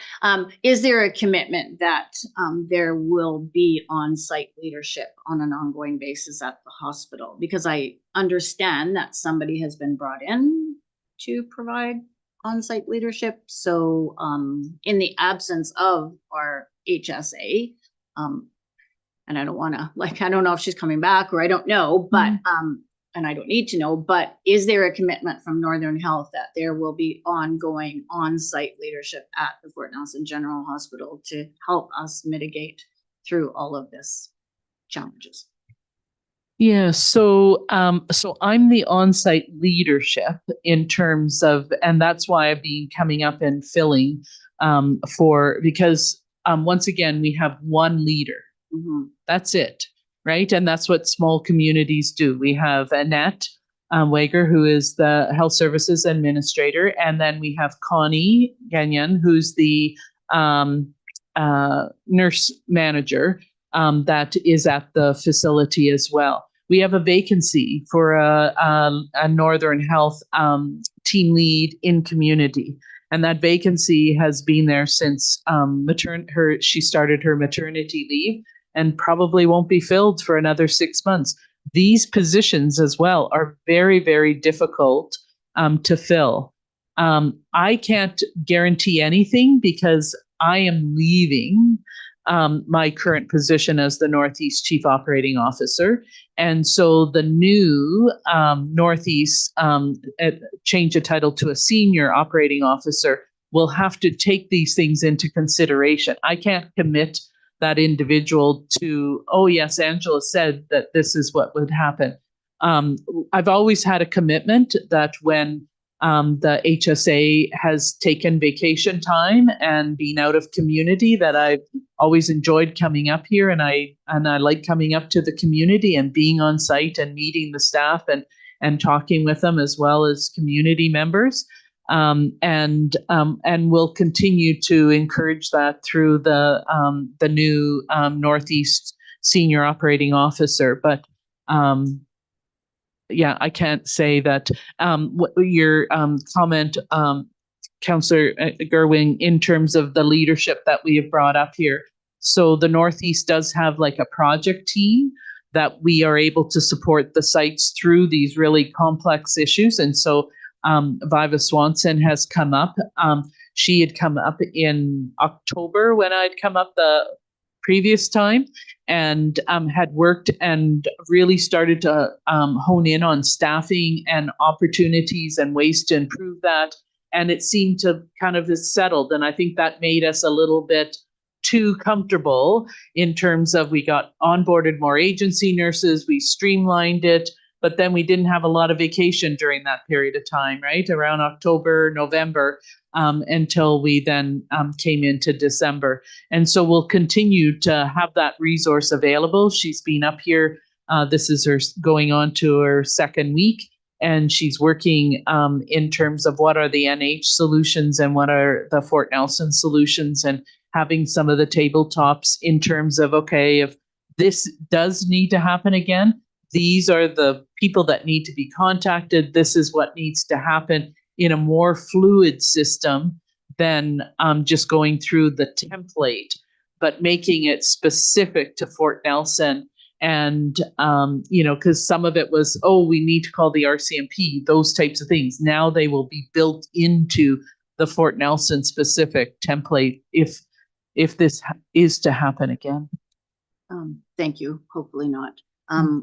is there a commitment that there will be on-site leadership on an ongoing basis at the hospital? Because I understand that somebody has been brought in to provide on-site leadership. So in the absence of our HSA, and I don't want to, I don't know if she's coming back or I don't know, but, and I don't need to know, but is there a commitment from Northern Health that there will be ongoing on-site leadership at the Fort Nelson General Hospital to help us mitigate through all of this challenges? Yeah, so I'm the on-site leadership in terms of, and that's why I've been coming up and filling because once again, we have one leader. Mm-hmm. That's it, right? And that's what small communities do. We have Annette Wager, who is the Health Services Administrator, and then we have Connie Gagnon, who's the nurse manager that is at the facility as well. We have a vacancy for a Northern Health team lead in community. And that vacancy has been there since she started her maternity leave, and probably won't be filled for another 6 months. These positions as well are very, very difficult to fill. I can't guarantee anything because I am leaving my current position as the Northeast Chief Operating Officer. And so the new Northeast change of title to a Senior Operating Officer will have to take these things into consideration. I can't commit that individual to, oh yes, Angela said that this is what would happen. I've always had a commitment that when the HSA has taken vacation time and been out of community, that I've always enjoyed coming up here, and I like coming up to the community and being on site and meeting the staff and talking with them as well as community members. And we'll continue to encourage that through the new Northeast Senior Operating Officer. But yeah, I can't say that what your comment, Councillor Gerwing, in terms of the leadership that we have brought up here. So the Northeast does have like a project team that we are able to support the sites through these really complex issues. And so Viva Swanson has come up. She had come up in October when I'd come up the previous time, and had worked and really started to hone in on staffing and opportunities and ways to improve that. And it seemed to kind of is settled. And I think that made us a little bit too comfortable in terms of we got onboarded more agency nurses, we streamlined it, but then we didn't have a lot of vacation during that period of time, right? Around October, November, until we then came into December. And so we'll continue to have that resource available. She's been up here. This is her going on to her second week, and she's working in terms of what are the NH solutions and what are the Fort Nelson solutions, and having some of the tabletops in terms of, okay, if this does need to happen again, these are the people that need to be contacted. This is what needs to happen in a more fluid system than just going through the template, but making it specific to Fort Nelson. And, because some of it was, oh, we need to call the RCMP, those types of things. Now they will be built into the Fort Nelson specific template if this is to happen again. Thank you. Hopefully not.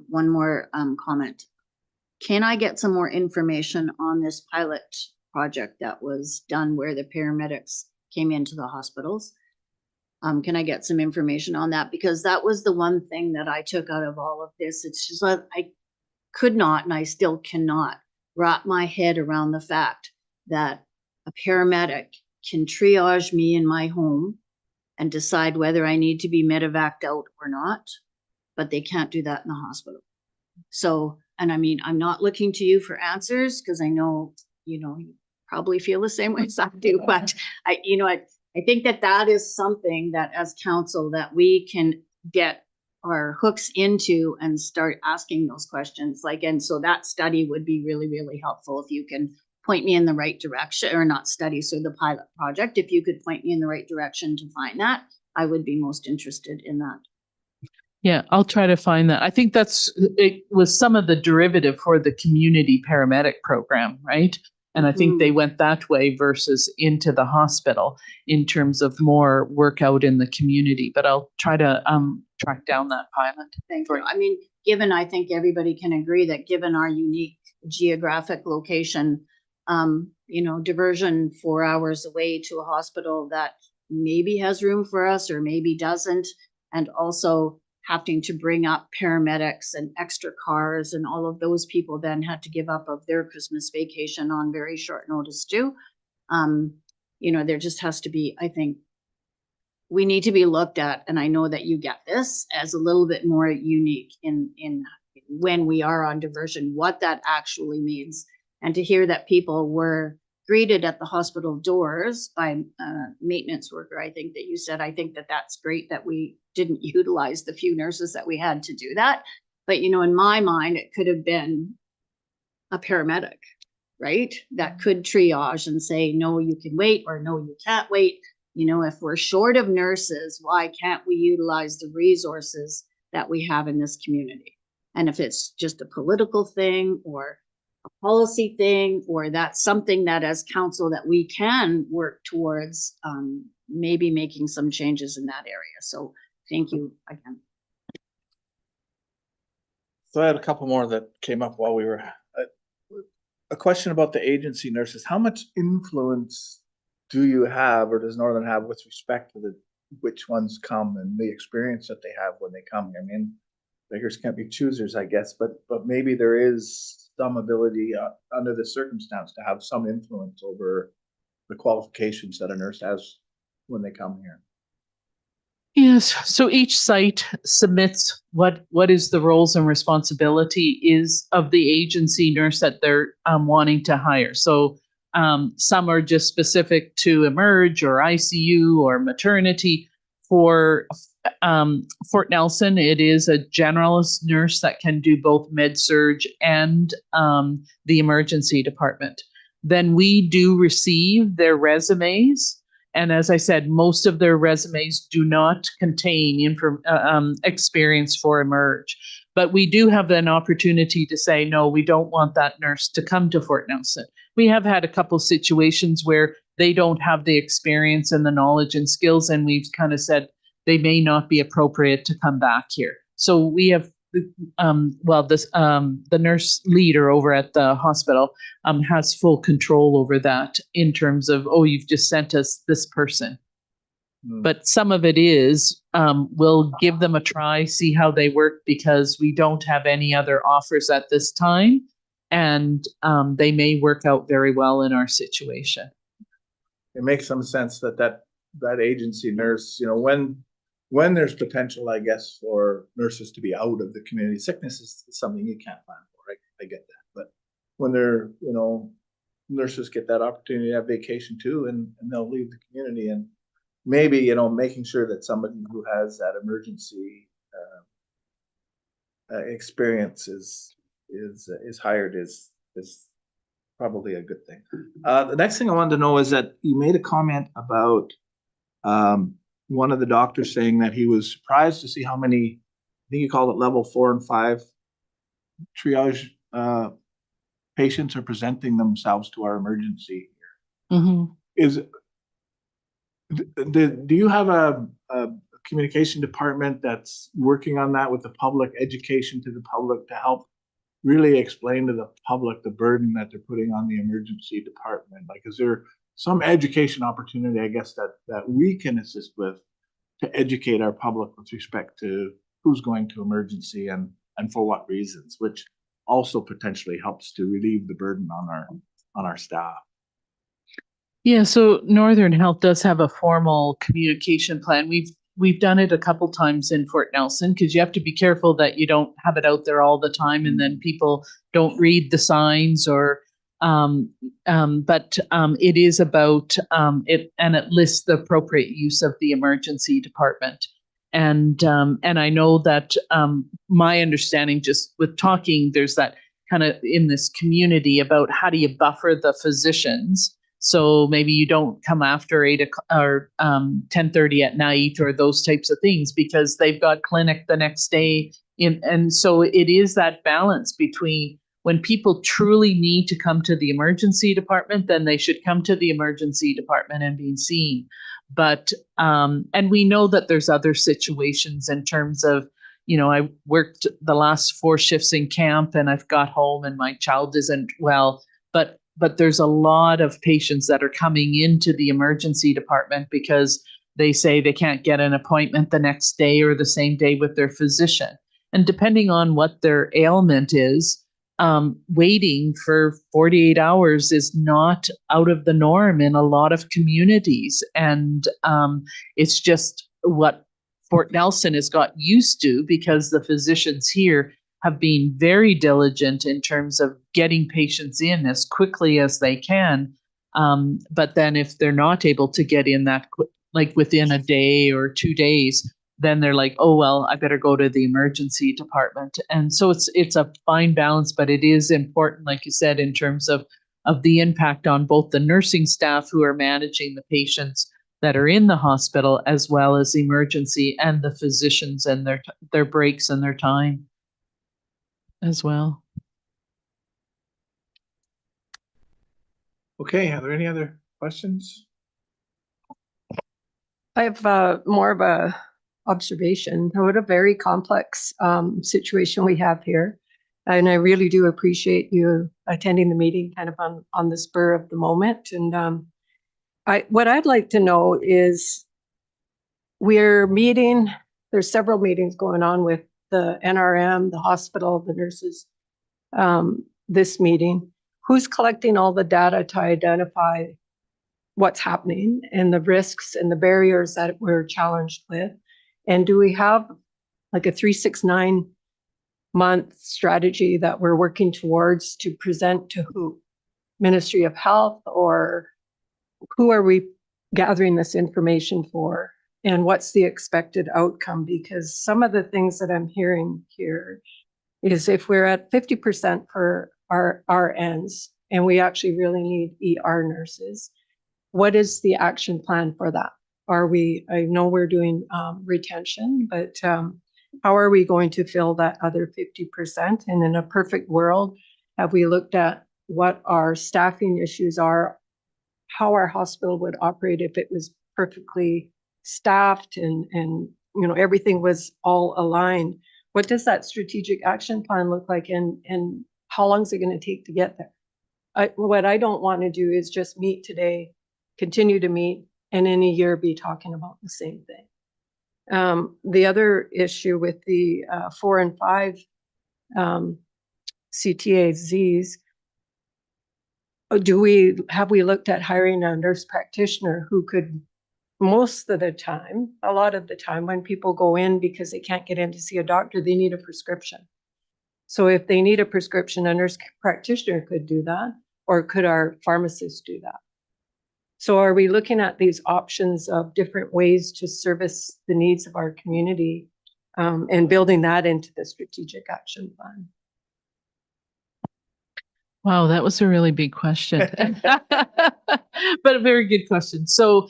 One more comment. Can I get some more information on this pilot project that was done where the paramedics came into the hospitals? Can I get some information on that? Because that was the one thing that I took out of all of this. It's just like I could not, and I still cannot wrap my head around the fact that a paramedic can triage me in my home and decide whether I need to be medevaced out or not, but they can't do that in the hospital. So, and I mean, I'm not looking to you for answers because I know, you probably feel the same way as I do, but I think that is something that as council that we can get our hooks into and start asking those questions. And so that study would be really, really helpful if you can point me in the right direction, or not study, so the pilot project, if you could point me in the right direction to find that, I would be most interested in that. Yeah, I'll try to find that. I think it was some of the derivative for the community paramedic program, right? And I think they went that way versus into the hospital in terms of more work out in the community. But I'll try to track down that pilot. Thank you. I mean, I think everybody can agree that given our unique geographic location, diversion 4 hours away to a hospital that maybe has room for us or maybe doesn't, and also having to bring up paramedics and extra cars, and all of those people then had to give up of their Christmas vacation on very short notice too. There just has to be, I think, we need to be looked at, and I know that you get this as a little bit more unique in when we are on diversion, what that actually means. And to hear that people were greeted at the hospital doors by a maintenance worker, I think that you said, I think that that's great that we didn't utilize the few nurses that we had to do that. But, in my mind, it could have been a paramedic, right? That could triage and say, no, you can wait, or no, you can't wait. If we're short of nurses, why can't we utilize the resources that we have in this community? And if it's just a political thing or a policy thing, or that's something that as council that we can work towards, maybe making some changes in that area. So thank you again. So I had a couple more that came up while we were, a question about the agency nurses. How much influence do you have, or does Northern have, with respect to which ones come and the experience that they have when they come? I mean, beggars can't be choosers, I guess, but maybe there is some ability under the circumstance to have some influence over the qualifications that a nurse has when they come here. Yes, so each site submits what is the roles and responsibility is of the agency nurse that they're wanting to hire. So some are just specific to emerge or ICU or maternity. For Fort Nelson, it is a generalist nurse that can do both med-surg and the emergency department. Then we do receive their resumes. And as I said, most of their resumes do not contain experience for emerge. But we do have an opportunity to say, no, we don't want that nurse to come to Fort Nelson. We have had a couple situations where they don't have the experience and the knowledge and skills, and we've kind of said they may not be appropriate to come back here. So we have the nurse leader over at the hospital has full control over that in terms of, oh, you've just sent us this person. But some of it is, we'll give them a try, see how they work, because we don't have any other offers at this time. And they may work out very well in our situation. It makes some sense that agency nurse, you know, when there's potential, I guess, for nurses to be out of the community, sickness is something you can't plan for, right? I get that. But when they're, you know, nurses get that opportunity to have vacation too, and they'll leave the community, and maybe, you know, making sure that somebody who has that emergency experience is hired is probably a good thing. The next thing I wanted to know is that you made a comment about one of the doctors saying that he was surprised to see how many, I think you called it level 4 and 5 triage patients are presenting themselves to our emergency. Mm-hmm. Do you have a communication department that's working on that with the public, education to the public, to help really explain to the public the burden that they're putting on the emergency department? Like, is there some education opportunity, I guess, that we can assist with to educate our public with respect to who's going to emergency and for what reasons, which also potentially helps to relieve the burden on our staff? Yeah, so Northern Health does have a formal communication plan. We've done it a couple times in Fort Nelson, because you have to be careful that you don't have it out there all the time and then people don't read the signs or but it is about it, and it lists the appropriate use of the emergency department. And I know that my understanding, just with talking, there's that kind of in this community about how do you buffer the physicians. So maybe you don't come after 8 or 10:30 at night or those types of things, because they've got clinic the next day. And so it is that balance between, when people truly need to come to the emergency department, then they should come to the emergency department and be seen. But, and we know that there's other situations in terms of, you know, I worked the last 4 shifts in camp and I've got home and my child isn't well, but there's a lot of patients that are coming into the emergency department because they say they can't get an appointment the next day or the same day with their physician. And depending on what their ailment is, waiting for 48 hours is not out of the norm in a lot of communities. And it's just what Fort Nelson has got used to, because the physicians here have been very diligent in terms of getting patients in as quickly as they can. But then if they're not able to get in that like within a day or 2 days, then they're like, oh, well, I better go to the emergency department. And so it's a fine balance, but it is important, like you said, in terms of the impact on both the nursing staff who are managing the patients that are in the hospital, as well as emergency, and the physicians and their breaks and their time as well. Okay, are there any other questions? I have more of a observation. What a very complex situation we have here. And I really do appreciate you attending the meeting kind of on the spur of the moment. And what I'd like to know is we're meeting, there's several meetings going on with the NRM, the hospital, the nurses, this meeting. Who's collecting all the data to identify what's happening and the risks and the barriers that we're challenged with? And do we have like a 3-6-9-month strategy that we're working towards to present to who? Ministry of Health, or who are we gathering this information for? And what's the expected outcome? Because some of the things that I'm hearing here is if we're at 50% for our RNs and we actually really need ER nurses, what is the action plan for that? Are we, I know we're doing retention, but how are we going to fill that other 50%? And in a perfect world, have we looked at what our staffing issues are, how our hospital would operate if it was perfectly staffed and you know, everything was all aligned? What does that strategic action plan look like, and how long is it going to take to get there? What I don't want to do is just meet today, continue to meet, and in a year be talking about the same thing. The other issue with the 4 and 5 CTAZs, have we looked at hiring a nurse practitioner who could, most of the time, a lot of the time, when people go in because they can't get in to see a doctor, they need a prescription. So if they need a prescription, a nurse practitioner could do that, or could our pharmacist do that? So are we looking at these options of different ways to service the needs of our community, and building that into the strategic action plan? Wow, that was a really big question, but a very good question. So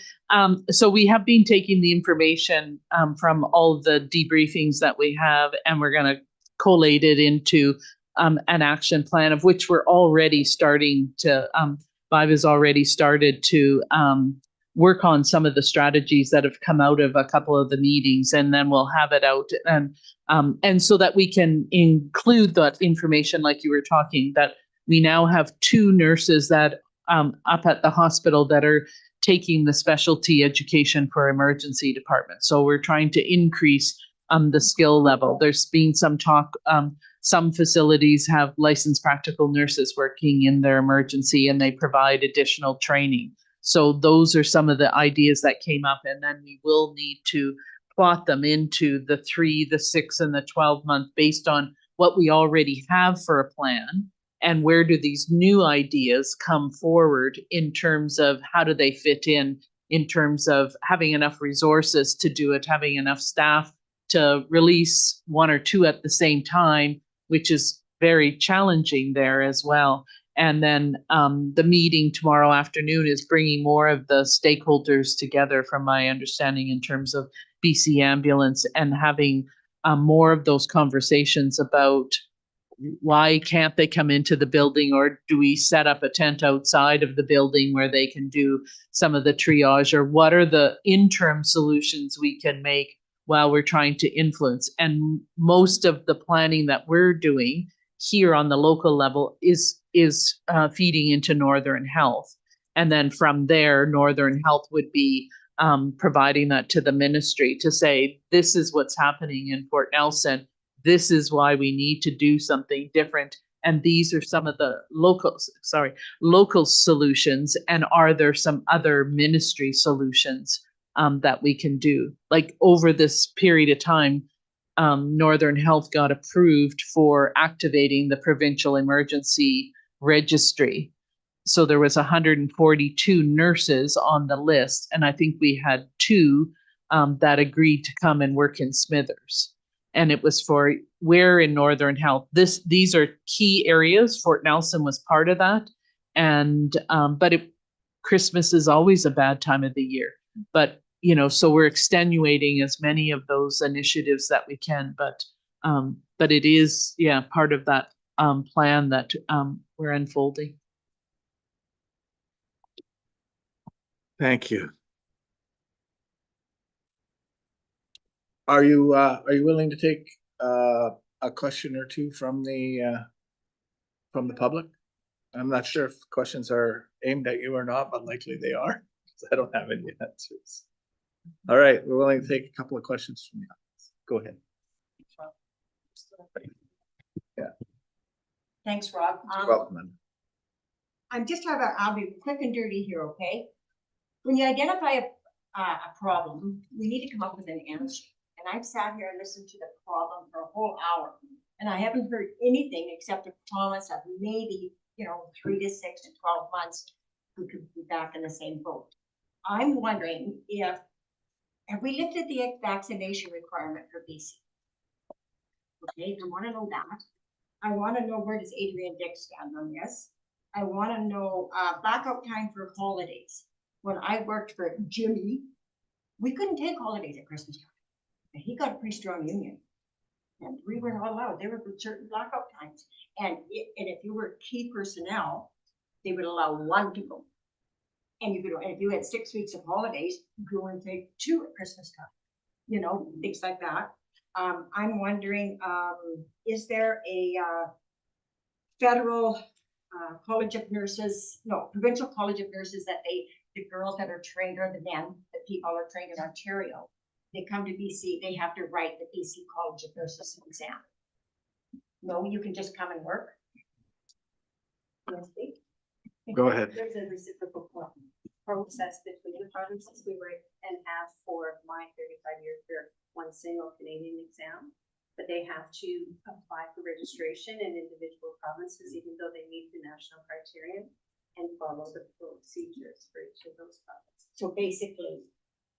we have been taking the information from all of the debriefings that we have, and we're going to collate it into an action plan, of which we're already starting to, Vive has already started to work on some of the strategies that have come out of a couple of the meetings, and then we'll have it out, and so that we can include that information, like you were talking, that we now have 2 nurses that up at the hospital that are taking the specialty education for emergency department. So we're trying to increase the skill level. There's been some talk, some facilities have licensed practical nurses working in their emergency, and they provide additional training. So those are some of the ideas that came up, and then we will need to plot them into the 3, the 6, and the 12-month based on what we already have for a plan. And where do these new ideas come forward in terms of how do they fit in terms of having enough resources to do it, having enough staff to release 1 or 2 at the same time, which is very challenging there as well. And then the meeting tomorrow afternoon is bringing more of the stakeholders together, from my understanding, in terms of BC Ambulance, and having more of those conversations about why can't they come into the building, or do we set up a tent outside of the building where they can do some of the triage, or what are the interim solutions we can make while we're trying to influence. And most of the planning that we're doing here on the local level is feeding into Northern Health. And then from there, Northern Health would be providing that to the ministry to say, this is what's happening in Fort Nelson. This is why we need to do something different. And these are some of the local solutions. And are there some other ministry solutions that we can do? Like over this period of time, Northern Health got approved for activating the provincial emergency registry. So there was 142 nurses on the list. And I think we had 2 that agreed to come and work in Smithers. And it was for where in Northern Health. These are key areas. Fort Nelson was part of that. And but Christmas is always a bad time of the year. But you know, so we're extenuating as many of those initiatives that we can. But it is, part of that plan that we're unfolding. Thank you. Are you willing to take a question or two from the public? I'm not sure if questions are aimed at you or not, but likely they are. I don't have any answers. All right, we're willing to take a couple of questions from the audience. Go ahead. Thanks, Rob. You're welcome, man. I'll be quick and dirty here, okay? When you identify a problem, we need to come up with an answer. And I've sat here and listened to the problem for a whole hour, and I haven't heard anything except a promise of maybe, 3 to 6 to 12 months, we could be back in the same boat. I'm wondering have we lifted the vaccination requirement for BC? Okay, I want to know that. I want to know, where does Adrian Dick stand on this? I want to know blackout time for holidays. When I worked for Jimmy, we couldn't take holidays at Christmas time. And he got a pretty strong union. And we were not allowed. There were certain blackout times. And if you were key personnel, they would allow one to go. And if you had 6 weeks of holidays, you could only take 2 at Christmas time. Things like that. I'm wondering, is there a federal provincial college of nurses that the girls that are trained, or the men, the people are trained in Ontario, they come to BC, they have to write the BC College of Nurses exam. No, you can just come and work. Go ahead. There's a reciprocal process between the provinces. We write and have for my 35-year career one single Canadian exam, but they have to apply for registration in individual provinces, even though they meet the national criterion, and follow the procedures for each of those provinces. So basically,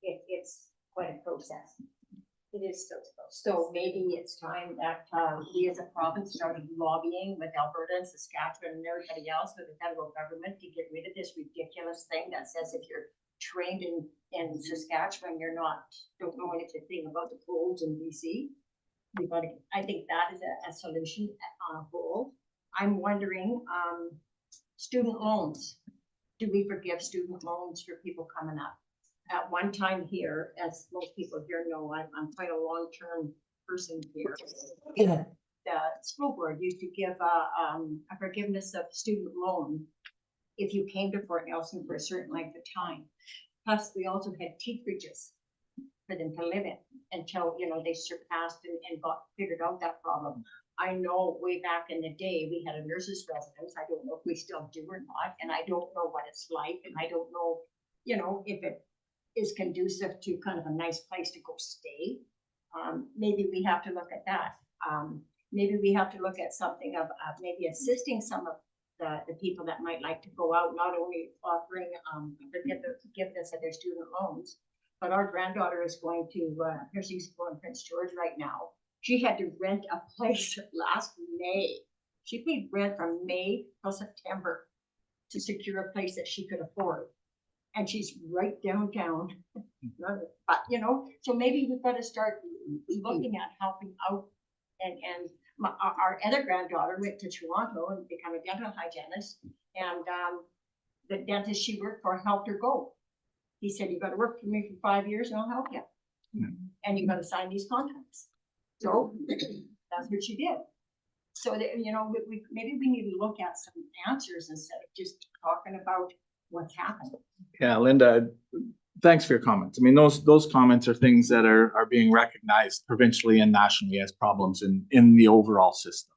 it's quite a process. It is still a process. So maybe it's time that we as a province started lobbying with Alberta and Saskatchewan and everybody else, with the federal government, to get rid of this ridiculous thing that says if you're trained in Saskatchewan, don't know anything about the colds in BC. I think that is a solution on a whole. I'm wondering, student loans. Do we forgive student loans for people coming up? At one time here, as most people here know, I'm quite a long-term person here. The school board used to give a forgiveness of student loan if you came to Fort Nelson for a certain length of time. Plus, we also had teeth bridges for them to live in until, they surpassed and got figured out that problem. I know way back in the day, we had a nurse's residence. I don't know if we still do or not, and I don't know what it's like, and I don't know, if it is conducive to kind of a nice place to go stay. Maybe we have to look at that. Maybe we have to look at something of maybe assisting some of the people that might like to go out, not only offering forgiveness of their student loans, but our granddaughter is going to, she's going to Prince George right now. She had to rent a place last May. She paid rent from May till September to secure a place that she could afford. And she's right downtown. But, so maybe we've got to start looking at helping out. And our other granddaughter went to Toronto and became a dental hygienist. And the dentist she worked for helped her go. He said, you got to work for me for 5 years and I'll help you. And you got to sign these contracts. So that's what she did. So that, maybe we need to look at some answers instead of just talking about what's happened. Yeah, Linda, thanks for your comments. I mean, those comments are things that are being recognized provincially and nationally as problems in the overall system,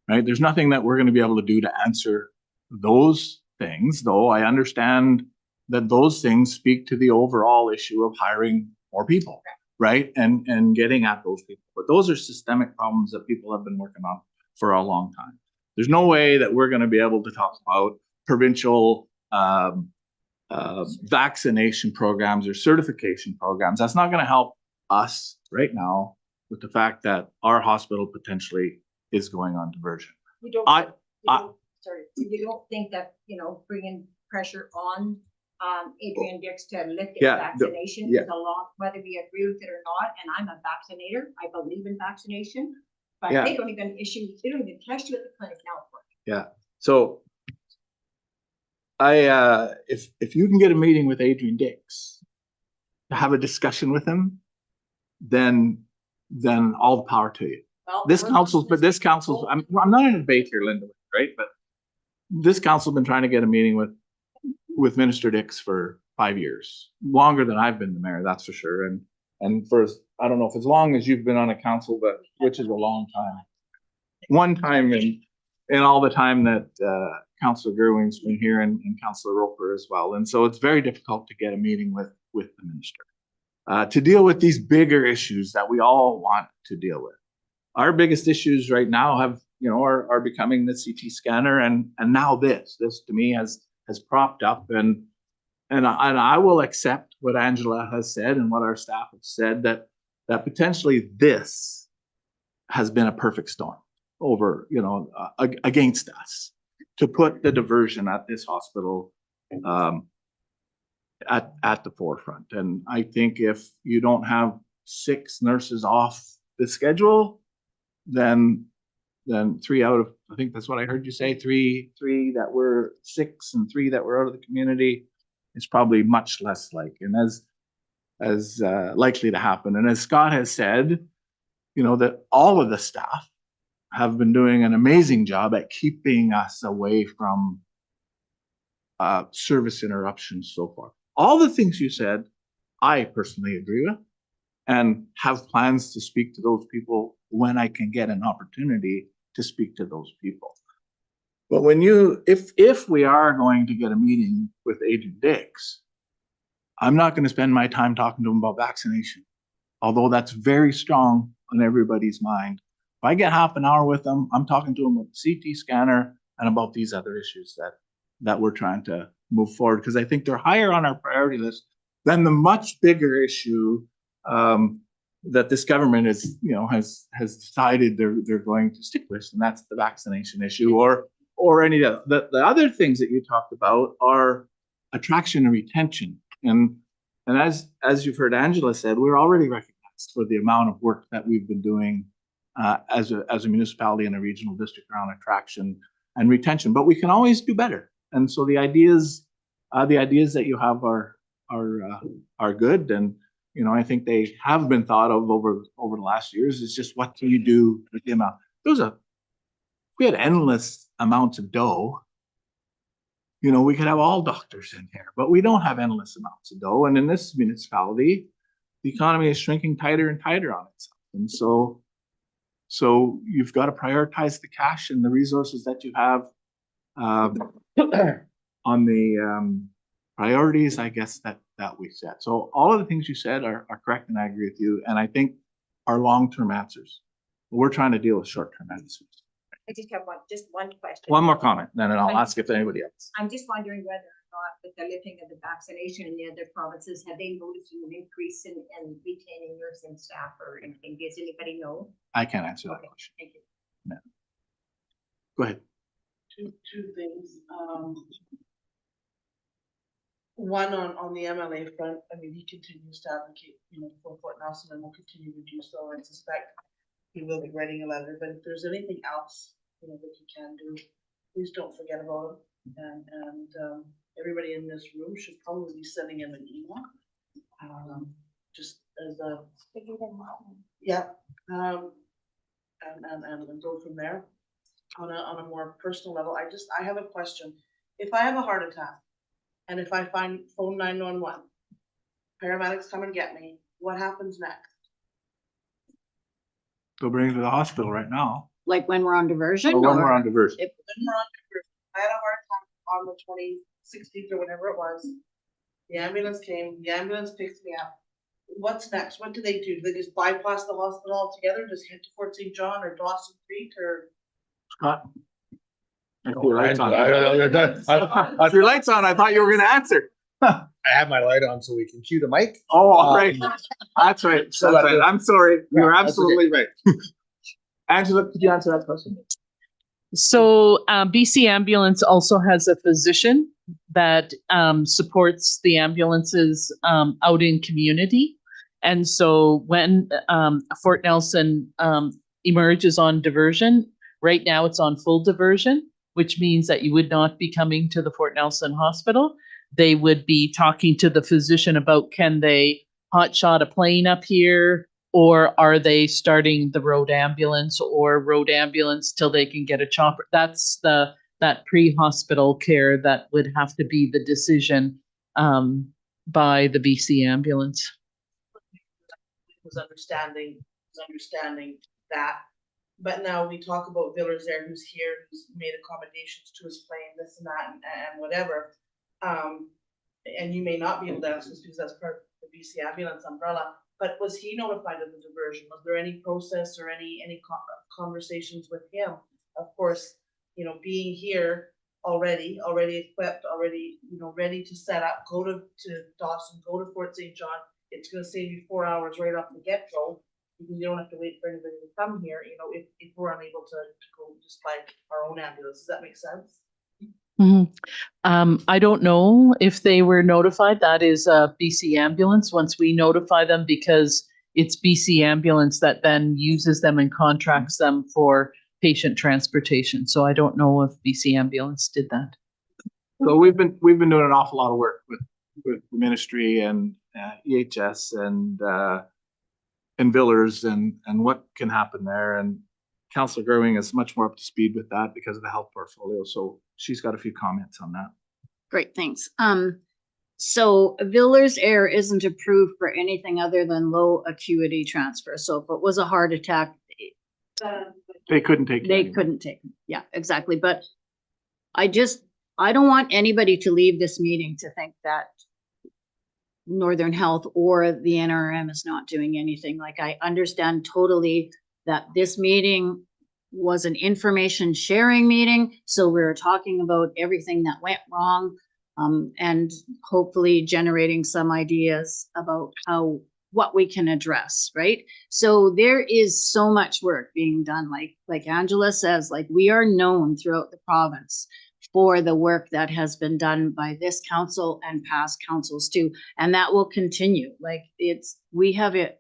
right? There's nothing that we're going to be able to do to answer those things, though I understand that those things speak to the overall issue of hiring more people, right? And getting at those people. But those are systemic problems that people have been working on for a long time. There's no way that we're going to be able to talk about provincial vaccination programs or certification programs. That's not going to help us right now with the fact that our hospital potentially is going on diversion. You don't think that, bringing pressure on Adrian Dix to lift vaccination is a lot, whether we agree with it or not. And I'm a vaccinator. I believe in vaccination, but they don't even test you at the clinic now for it. Yeah. So if you can get a meeting with Adrian Dix to have a discussion with him, then all the power to you. Well, This we're- council's, I'm not in a debate here, Linda, right? But this council's been trying to get a meeting with Minister Dix for 5 years, longer than I've been the mayor, that's for sure. And for, I don't know if as long as you've been on a council, but which is a long time. One time in all the time that Councillor Gerwing's been here and Councillor Roper as well. And so it's very difficult to get a meeting with the minister to deal with these bigger issues that we all want to deal with. Our biggest issues right now are becoming the CT scanner and now this to me has propped up and I will accept what Angela has said and what our staff have said that potentially this has been a perfect storm over, against us to put the diversion at this hospital at the forefront. And I think if you don't have 6 nurses off the schedule, then 3 out of, I think that's what I heard you say, three that were 6 and 3 that were out of the community, it's probably much less likely and as likely to happen. And as Scott has said, that all of the staff have been doing an amazing job at keeping us away from service interruptions so far. All the things you said, I personally agree with and have plans to speak to those people when I can get an opportunity to speak to those people. But when if we are going to get a meeting with Agent Dix, I'm not going to spend my time talking to him about vaccination, although that's very strong on everybody's mind. If I get half an hour with them, I'm talking to them about the CT scanner and about these other issues that we're trying to move forward, because I think they're higher on our priority list than the much bigger issue that this government is, has decided they're going to stick with, and that's the vaccination issue or any of the other things that you talked about are attraction and retention. And as you've heard Angela said, we're already recognized for the amount of work that we've been doing as a municipality and a regional district around attraction and retention, but we can always do better. And so the ideas that you have are good, and I think they have been thought of over the last years. It's just what can you do with the amount? We had endless amounts of dough. We could have all doctors in here, but we don't have endless amounts of dough. And in this municipality, the economy is shrinking tighter and tighter on itself. And so you've got to prioritize the cash and the resources that you have on the priorities, I guess, that we set. So all of the things you said are correct, and I agree with you. And I think are long-term answers. We're trying to deal with short-term answers. I just have one question. One more comment, then I'll ask if anybody else. I'm just wondering whether or not with the lifting of the vaccination in the other provinces, have they noticed an increase in retaining nursing staff or anything? Does anybody know? I can't answer that Okay, question. thank you. No. Go ahead. Two things. One on the MLA front, he continues to advocate, for Fort Nelson and will continue to do so. I suspect he will be writing a letter, but if there's anything else, that he can do, please don't forget about him. And everybody in this room should probably be sending him an email. Just as a, yeah, and go from there. On a more personal level, I have a question. If I have a heart attack and if I phone 911, paramedics come and get me, what happens next? Go bring it to the hospital right now. Like when we're on diversion? Or when we're or- on diversion. When we're on diversion, I had a heart attack on the 16th or whatever it was. The ambulance came, the ambulance picks me up. What's next? What do? They just bypass the hospital altogether, just head to Fort St. John or Dawson Creek or? Scott? If your lights on, if your lights on, I thought you were going to answer. I have my light on so we can cue the mic. Oh, all right. That's right. So That's that- right. I'm sorry. You're that's absolutely right. Angela, could you answer that question? So BC Ambulance also has a physician that supports the ambulances out in community. And so when Fort Nelson emerges on diversion, right now it's on full diversion. which means that you would not be coming to the Fort Nelson Hospital. They would be talking to the physician about, can they hotshot a plane up here? Or are they starting the road ambulance or road ambulance till they can get a chopper? That's that pre-hospital care that would have to be the decision by the BC ambulance. Was understanding that. But now we talk about Villers there, who's here, who's made accommodations to his plane, this and that, and whatever. And you may not be able to answer this because that's part of the BC ambulance umbrella, but was he notified of the diversion? Was there any process or any conversations with him? Of course, you know, being here already equipped, already, you know, ready to set up, go to Dawson, go to Fort St. John. It's gonna save you 4 hours right off the get-go, because you don't have to wait for anybody to come here, you know, if we're unable to go just by our own ambulance. Does that make sense? I don't know if they were notified. That is BC ambulance. Once we notify them, because it's BC ambulance that then uses them and contracts them for patient transportation. So I don't know if BC ambulance did that. So we've been doing an awful lot of work with the ministry and EHS and Villers and what can happen there. And Councillor Gerwing is much more up to speed with that because of the health portfolio. So she's got a few comments on that. Great, thanks. So Villers Air isn't approved for anything other than low acuity transfer. So if it was a heart attack, They couldn't take it they anymore. couldn't take it. Yeah, exactly. But I don't want anybody to leave this meeting to think that Northern Health or the NRM is not doing anything. Like, I understand totally that this meeting was an information sharing meeting. So we were talking about everything that went wrong, and hopefully generating some ideas about what we can address, right? So there is so much work being done. Like Angela says, like, we are known throughout the province for the work that has been done by this council and past councils too. And that will continue. Like, we have a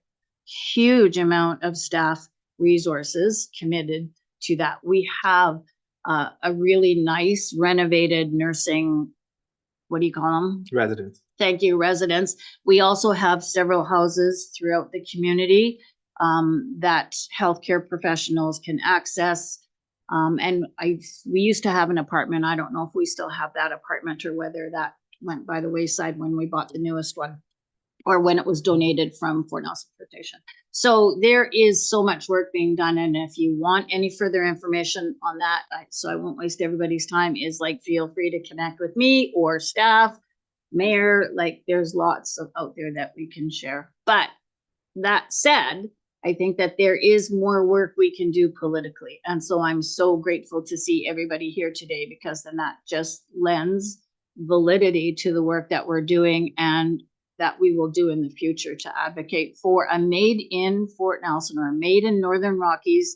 huge amount of staff resources committed to that. We have a really nice renovated nursing, what do you call them? Residents. Thank you, residents. We also have several houses throughout the community that healthcare professionals can access. And we used to have an apartment. I don't know if we still have that apartment or whether that went by the wayside when we bought the newest one, or when it was donated from Fort Nelson Flotation. So there is so much work being done. And if you want any further information on that, so I won't waste everybody's time, is like, feel free to connect with me or staff, mayor. Like, there's lots out there that we can share. But that said, I think that there is more work we can do politically. And so I'm so grateful to see everybody here today, because then that just lends validity to the work that we're doing and that we will do in the future to advocate for a made in Fort Nelson or a made in Northern Rockies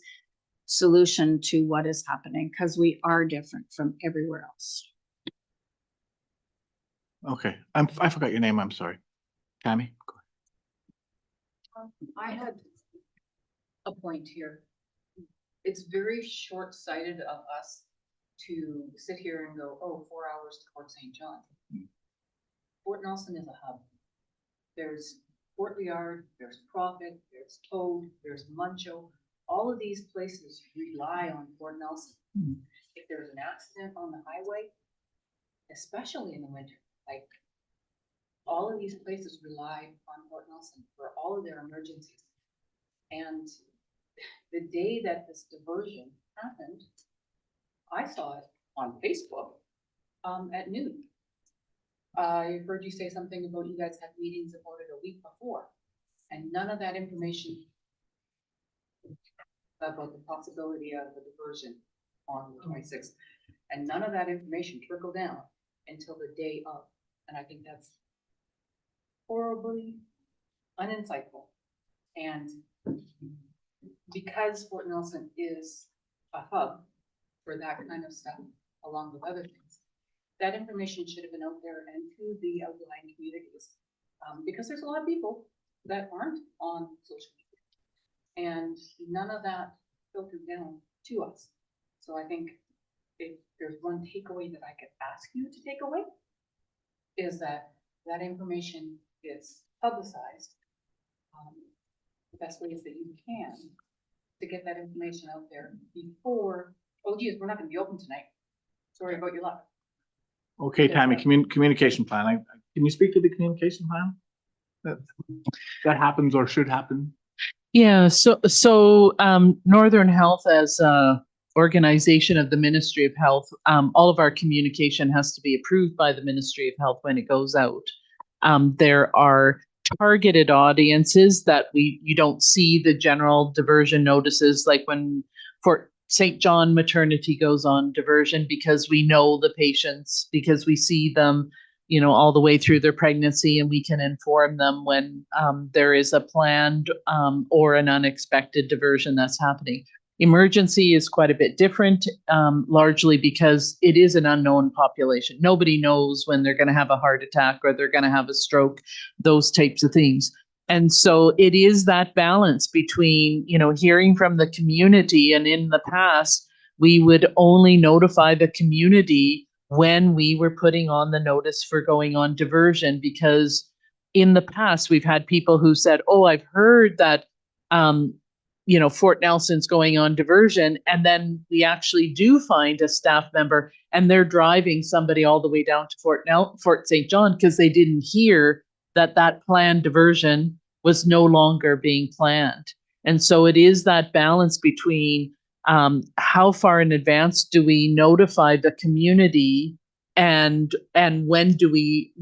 solution to what is happening, because we are different from everywhere else. Okay, I forgot your name. I'm sorry. Tammy? I had a point here. It's very short-sighted of us to sit here and go, oh, 4 hours to Fort St. John. Fort Nelson is a hub. There's Fort Liard, there's Prophet, there's Toad, there's Muncho. All of these places rely on Fort Nelson. If there's an accident on the highway, especially in the winter, like, all of these places rely on Fort Nelson for all of their emergencies. And the day that this diversion happened, I saw it on Facebook at noon. I heard you say something about you guys had meetings about it a week before, and none of that information about the possibility of a diversion on the 26th, and none of that information trickled down until the day of. And I think that's horribly uninsightful. And because Fort Nelson is a hub for that kind of stuff, along with other things, that information should have been out there and to the outlying communities, because there's a lot of people that aren't on social media, and none of that filtered down to us. So I think if there there's one takeaway that I could ask you to take away, is that that information is publicized the best ways that you can to get that information out there before, oh geez, we're not gonna be open tonight. Sorry about your luck. Okay, Tammy, communication plan. Can you speak to the communication plan? That happens or should happen? Yeah, so Northern Health as a organization of the Ministry of Health, all of our communication has to be approved by the Ministry of Health when it goes out. There are targeted audiences that you don't see the general diversion notices, like when Fort St. John maternity goes on diversion, because we know the patients, because we see them, you know, all the way through their pregnancy, and we can inform them when there is a planned or an unexpected diversion that's happening. Emergency is quite a bit different, largely because it is an unknown population. Nobody knows when they're going to have a heart attack or they're going to have a stroke, those types of things. And so it is that balance between, you know, hearing from the community. And in the past, we would only notify the community when we were putting on the notice for going on diversion, because in the past, we've had people who said, oh, I've heard that, you know, Fort Nelson's going on diversion. And then we actually do find a staff member and they're driving somebody all the way down to Fort St. John because they didn't hear that that planned diversion was no longer being planned. And so it is that balance between how far in advance do we notify the community, and when do we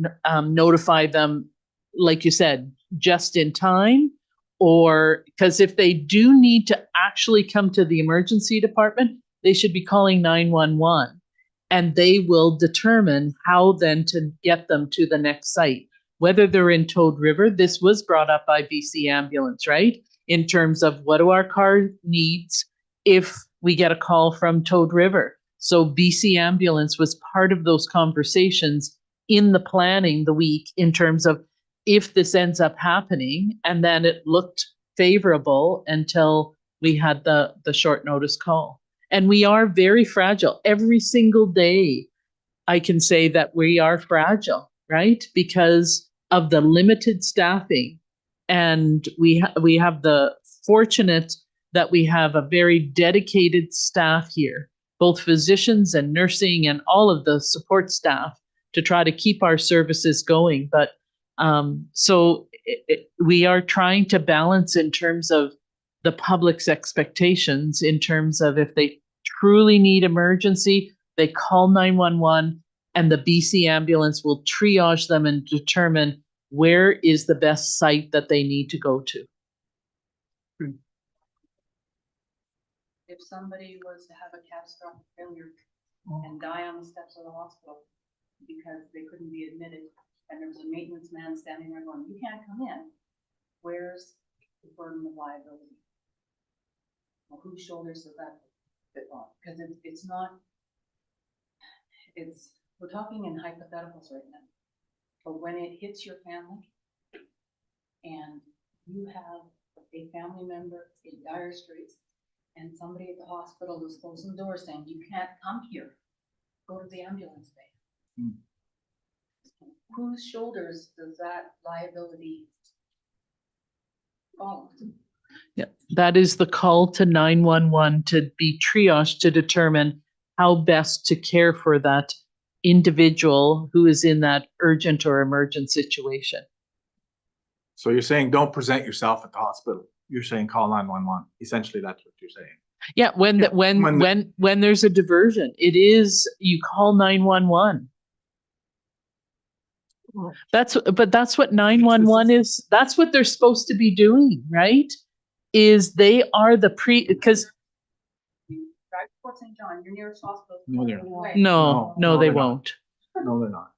notify them, like you said, just in time, or because if they do need to actually come to the emergency department, they should be calling 911, and they will determine how then to get them to the next site. Whether they're in Toad River, this was brought up by BC Ambulance, right? In terms of what do our car needs if we get a call from Toad River. So BC Ambulance was part of those conversations in the planning the week in terms of if this ends up happening, and then it looked favorable until we had the short notice call. And we are very fragile. Every single day, I can say that we are fragile, right? Because of the limited staffing. And we have the fortunate that we have a very dedicated staff here, both physicians and nursing and all of the support staff, to try to keep our services going. But so we are trying to balance in terms of the public's expectations, in terms of if they truly need emergency, they call 911 and the BC Ambulance will triage them and determine where is the best site that they need to go to. If somebody was to have a catastrophic failure and die on the steps of the hospital because they couldn't be admitted, and there was a maintenance man standing there going, you can't come in, where's the burden of liability? Well, whose shoulders does that fit on? Because it's not, we're talking in hypotheticals right now. But when it hits your family and you have a family member in dire straits and somebody at the hospital is closing the door saying, you can't come here, go to the ambulance bay. Mm. Whose shoulders does that liability fall? Yeah, that is the call to 911 to be triaged to determine how best to care for that individual who is in that urgent or emergent situation. So you're saying don't present yourself at the hospital. You're saying call 911. Essentially, that's what you're saying. Yeah, when there's a diversion, it is you call 911. That's what 911 is. That's what they're supposed to be doing, right? Is they are the because Drive to Fort St. John, your nearest hospital. No, they're no, No, they they're not. won't. No, they're not.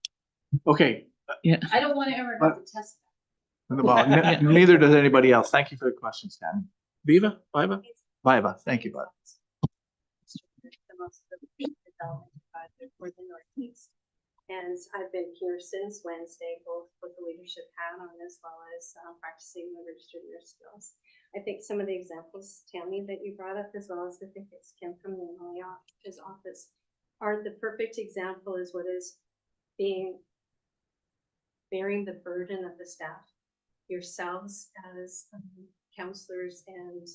Okay. Yeah. I don't want to ever have to test that. Well, neither does anybody else. Thank you for the question, Stan. Viva? Thank you, bud. The most development advisor for the Northeast. And I've been here since Wednesday, both with the leadership hat on as well as practicing my registered nurse skills. I think some of the examples, Tammy, that you brought up, as well as I think it's Kim from the MLA office, are the perfect example is what is being bearing the burden of the staff, yourselves as counselors and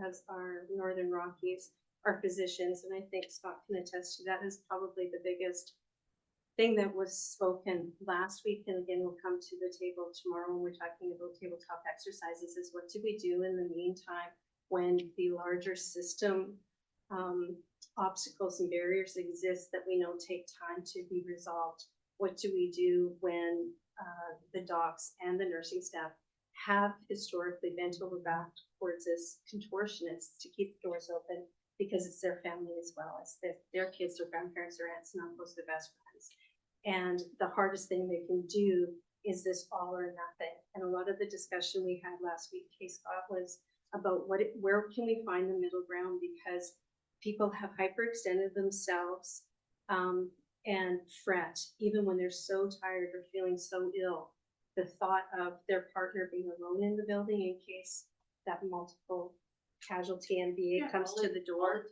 as our Northern Rockies, our physicians, and I think Scott can attest to that, is probably the biggest thing that was spoken last week, and again, we'll come to the table tomorrow when we're talking about tabletop exercises, is what do we do in the meantime when the larger system obstacles and barriers exist that we know take time to be resolved? What do we do when the docs and the nursing staff have historically bent over backwards as contortionists to keep the doors open because it's their family as well as their kids, their grandparents, their aunts and uncles, their best friends. And the hardest thing they can do is this all or nothing. And a lot of the discussion we had last week, Case Scott, was about where can we find the middle ground, because people have hyperextended themselves and fret even when they're so tired or feeling so ill. The thought of their partner being alone in the building in case that multiple casualty MBA comes to the door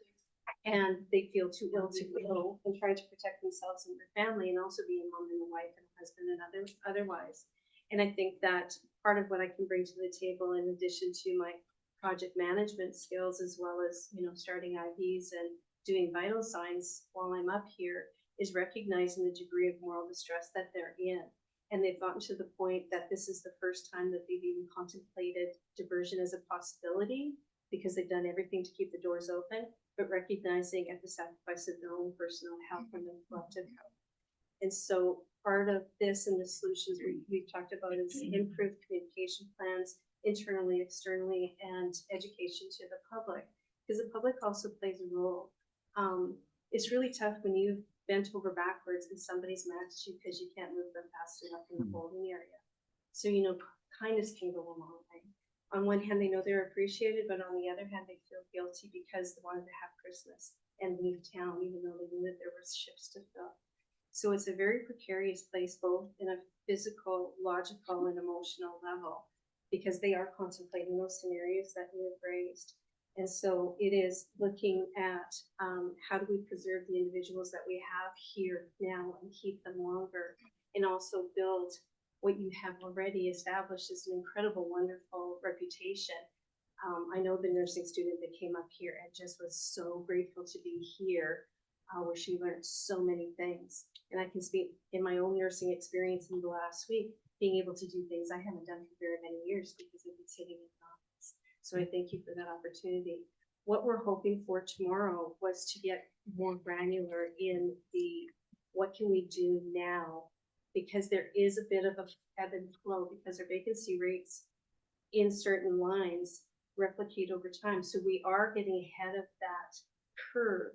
and they feel too ill to go, and trying to protect themselves and their family, and also being a mom and a wife and a husband and otherwise. And I think that part of what I can bring to the table, in addition to my project management skills, as well as, you know, starting IVs and doing vital signs while I'm up here, is recognizing the degree of moral distress that they're in. And they've gotten to the point that this is the first time that they've even contemplated diversion as a possibility, because they've done everything to keep the doors open, but recognizing at the sacrifice of their own personal health and their collective health. And so part of this and the solutions we've talked about is improved communication plans internally, externally, and education to the public, because the public also plays a role. It's really tough when you've bent over backwards and somebody's mad at you because you can't move them fast enough in the holding area. So, you know, kindness can go a long way. On one hand, they know they're appreciated, but on the other hand, they feel guilty because they wanted to have Christmas and leave town, even though they knew that there was ships to fill. So it's a very precarious place, both in a physical, logical, and emotional level, because they are contemplating those scenarios that you have raised. And so it is looking at how do we preserve the individuals that we have here now and keep them longer, and also build what you have already established as an incredible, wonderful reputation. I know the nursing student that came up here and just was so grateful to be here, where she learned so many things. And I can speak in my own nursing experience in the last week, being able to do things I haven't done for very many years because I've been sitting in an office. So I thank you for that opportunity. What we're hoping for tomorrow was to get more granular in the what can we do now, because there is a bit of a ebb and flow, because our vacancy rates in certain lines replicate over time. So we are getting ahead of that curve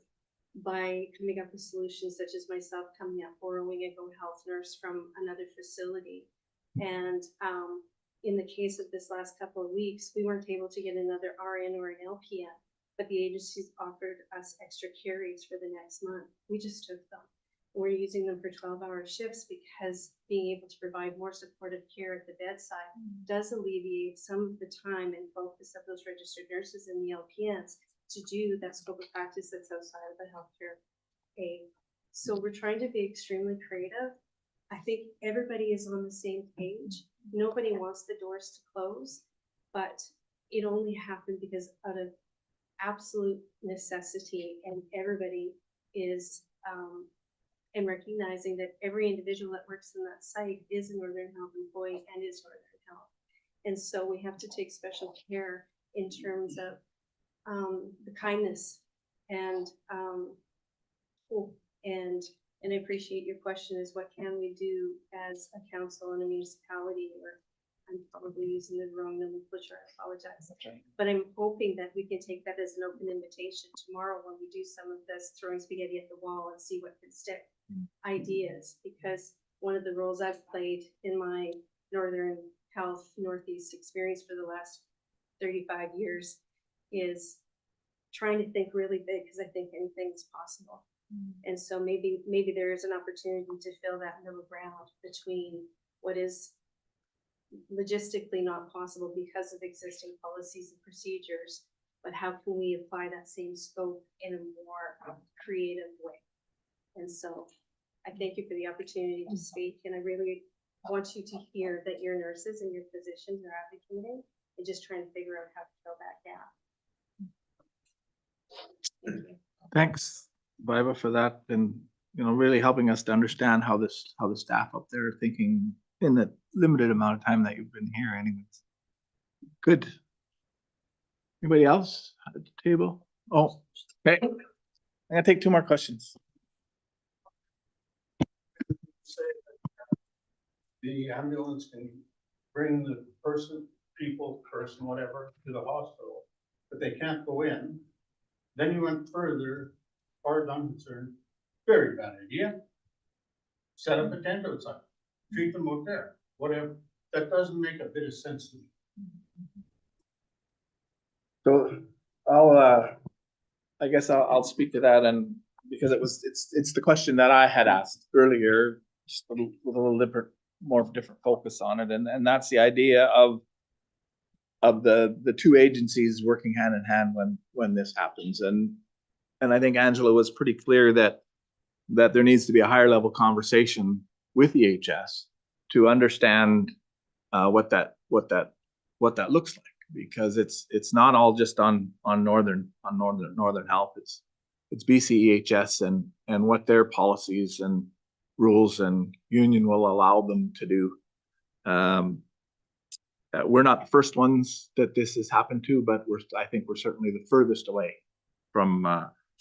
by coming up with solutions, such as myself coming up borrowing a home health nurse from another facility. And in the case of this last couple of weeks, we weren't able to get another RN or an LPN, but the agencies offered us extra carries for the next month. We just took them. We're using them for 12-hour shifts because being able to provide more supportive care at the bedside does alleviate some of the time and focus of those registered nurses and the LPNs to do that scope of practice that's outside of the healthcare aid. So we're trying to be extremely creative. I think everybody is on the same page. Nobody wants the doors to close, but it only happened because out of absolute necessity, and everybody is and recognizing that every individual that works in that site is a Northern Health employee and is Northern Health. And so we have to take special care in terms of the kindness and I appreciate your question is what can we do as a council in a municipality, or I'm probably using the wrong nomenclature, I apologize. Okay. But I'm hoping that we can take that as an open invitation tomorrow when we do some of this throwing spaghetti at the wall and see what can stick ideas, because one of the roles I've played in my Northern Health Northeast experience for the last 35 years is trying to think really big, because I think anything is possible. And so maybe there is an opportunity to fill that middle ground between what is logistically not possible because of existing policies and procedures, but how can we apply that same scope in a more creative way? And so I thank you for the opportunity to speak, and I really want you to hear that your nurses and your physicians are advocating and just trying to figure out how to fill that gap. Thank you. Thanks, Viva, for that, and, you know, really helping us to understand how the staff up there are thinking in the limited amount of time that you've been here anyways. Good. Anybody else at the table? Oh, okay. I'm gonna take 2 more questions. The ambulance can bring the person, whatever, to the hospital, but they can't go in. Then you went further, as far as I'm concerned, very bad idea. Set up a tent outside, treat them out there, whatever. That doesn't make a bit of sense to me. So I guess I'll speak to that, and because it's the question that I had asked earlier, just with a little different focus on it, and that's the idea of the 2 agencies working hand in hand when this happens, and I think Angela was pretty clear that there needs to be a higher level conversation with EHS to understand what that looks like, because it's not all just on Northern Health. It's BCEHS and what their policies and rules and union will allow them to do. We're not the first ones that this has happened to, but I think we're certainly the furthest away from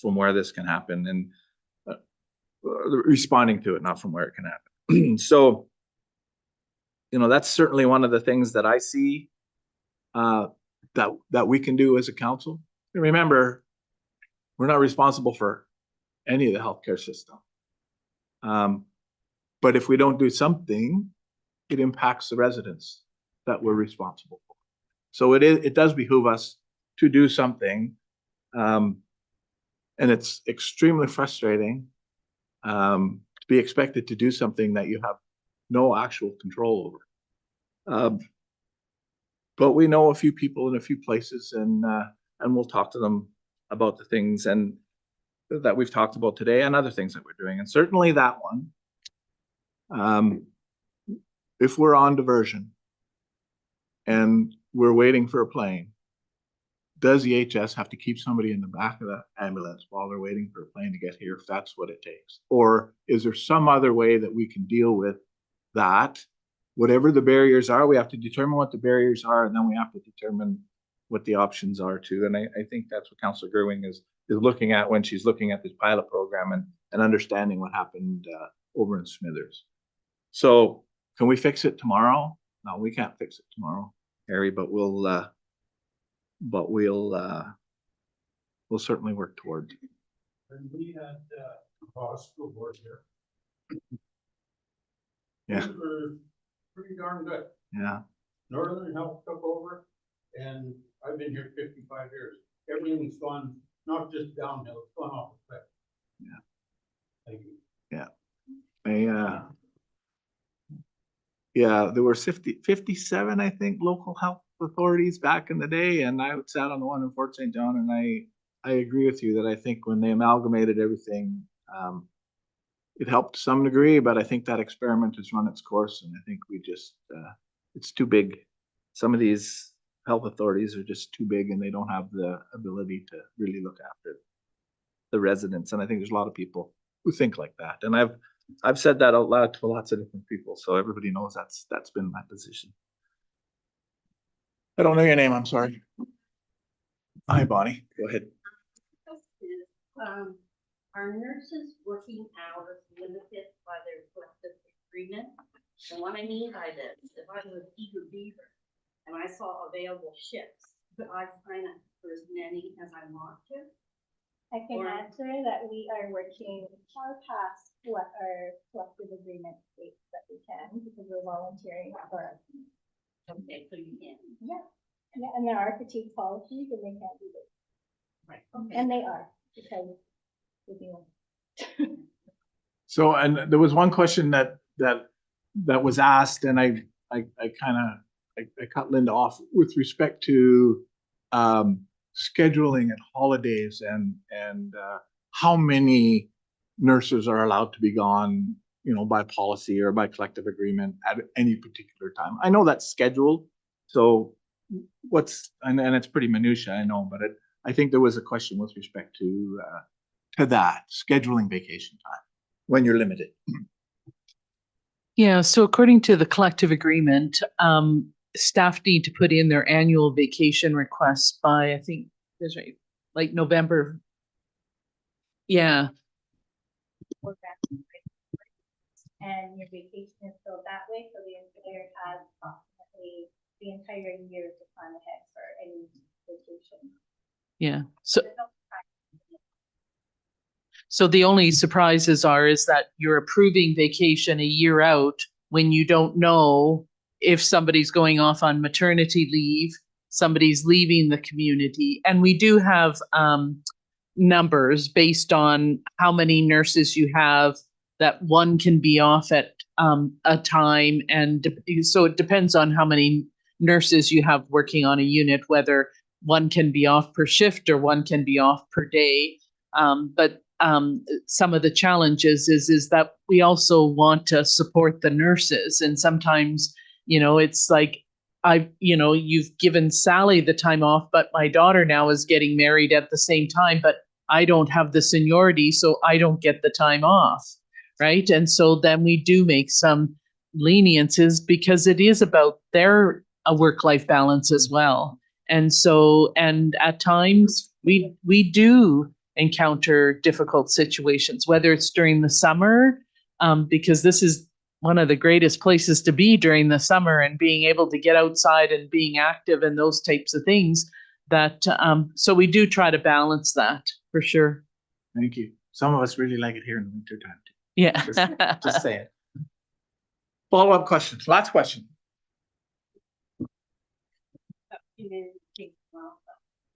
where this can happen, and responding to it, not from where it can happen. So, you know, that's certainly one of the things that I see that we can do as a council. And remember, we're not responsible for any of the healthcare system. But if we don't do something, it impacts the residents that we're responsible for. So it does behoove us to do something. And it's extremely frustrating to be expected to do something that you have no actual control over. But we know a few people in a few places, and we'll talk to them about the things and that we've talked about today and other things that we're doing. And certainly that one, if we're on diversion and we're waiting for a plane, does EHS have to keep somebody in the back of the ambulance while they're waiting for a plane to get here, if that's what it takes? Or is there some other way that we can deal with that? Whatever the barriers are, we have to determine what the barriers are, and then we have to determine what the options are too. And I think that's what Councillor Gerwing is looking at when she's looking at this pilot program and understanding what happened over in Smithers. So can we fix it tomorrow? No, we can't fix it tomorrow, Harry, but we'll certainly work toward. And we had hospital board here. Yeah. These were pretty darn good. Yeah. Northern Health took over, and I've been here 55 years. Everything's gone, not just downhill, it's gone off the cliff. Yeah. Thank you. Yeah. Yeah, there were 57, I think, local health authorities back in the day, and I sat on the one in Fort St. John, and I agree with you that I think when they amalgamated everything, it helped to some degree, but I think that experiment has run its course, and I think we just, it's too big. Some of these health authorities are just too big, and they don't have the ability to really look after the residents, and I think there's a lot of people who think like that, and I've said that out loud to lots of different people, so everybody knows that's been my position. I don't know your name, I'm sorry. Hi, Bonnie, go ahead. Are nurses' working hours limited by their collective agreement? And what I mean by this, if I was Eager Beaver and I saw available shifts, could I sign up for as many as I want to? I can answer that we are working far past what our collective agreement states that we can, because we're volunteering for. Okay, so you can. Yeah, and there are fatigue policies, and they can't do this. Right. Okay. And they are, because we do. So, and there was one question that was asked, and I cut Linda off with respect to scheduling at holidays and how many nurses are allowed to be gone, you know, by policy or by collective agreement at any particular time. I know that's scheduled, so and it's pretty minutia, I know, but I think there was a question with respect to that, scheduling vacation time when you're limited. Yeah, so according to the collective agreement, staff need to put in their annual vacation requests by, I think, that's right, like November. Yeah, Work back. And your vacation is filled that way, so the employer has approximately the entire year to plan ahead for any vacation. yeah. So, There's no time. so the only surprises is that you're approving vacation a year out when you don't know if somebody's going off on maternity leave, somebody's leaving the community. And we do have numbers based on how many nurses you have, that one can be off at a time. And so it depends on how many nurses you have working on a unit, whether one can be off per shift or one can be off per day. But some of the challenges is that we also want to support the nurses. And sometimes, you know, it's like, you've given Sally the time off, but my daughter now is getting married at the same time, but I don't have the seniority, so I don't get the time off. Right. And so then we do make some leniences because it is about their work-life balance as well. And so, and at times we do encounter difficult situations, whether it's during the summer, because this is one of the greatest places to be during the summer, and being able to get outside and being active and those types of things, that so we do try to balance that for sure. Thank you. Some of us really like it here in the winter time too. Yeah. Just say it. Follow-up questions, last question.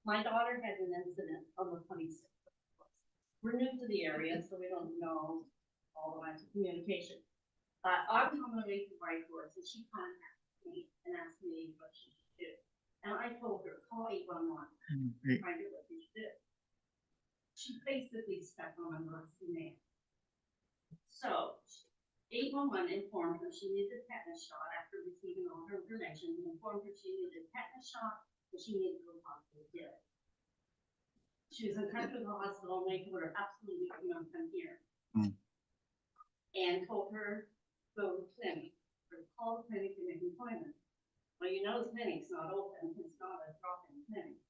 My daughter had an incident on the 26th. We're new to the area, so we don't know all the lines of communication. I'm on the way to White Horse, and she contacted me and asked me what she should do. And I told her, call 811, find out what you should do. She basically stepped on a rusty nail. So 811 informed her she needed a tetanus shot after receiving all her information. Informed her she needed a tetanus shot and she needed to go to the hospital to get it. She was in touch with the hospital and they told her absolutely you don't come here. And told her go to the clinic or call the clinic and make an appointment. Well, you know the clinic's not open, it's not a drop-in clinic.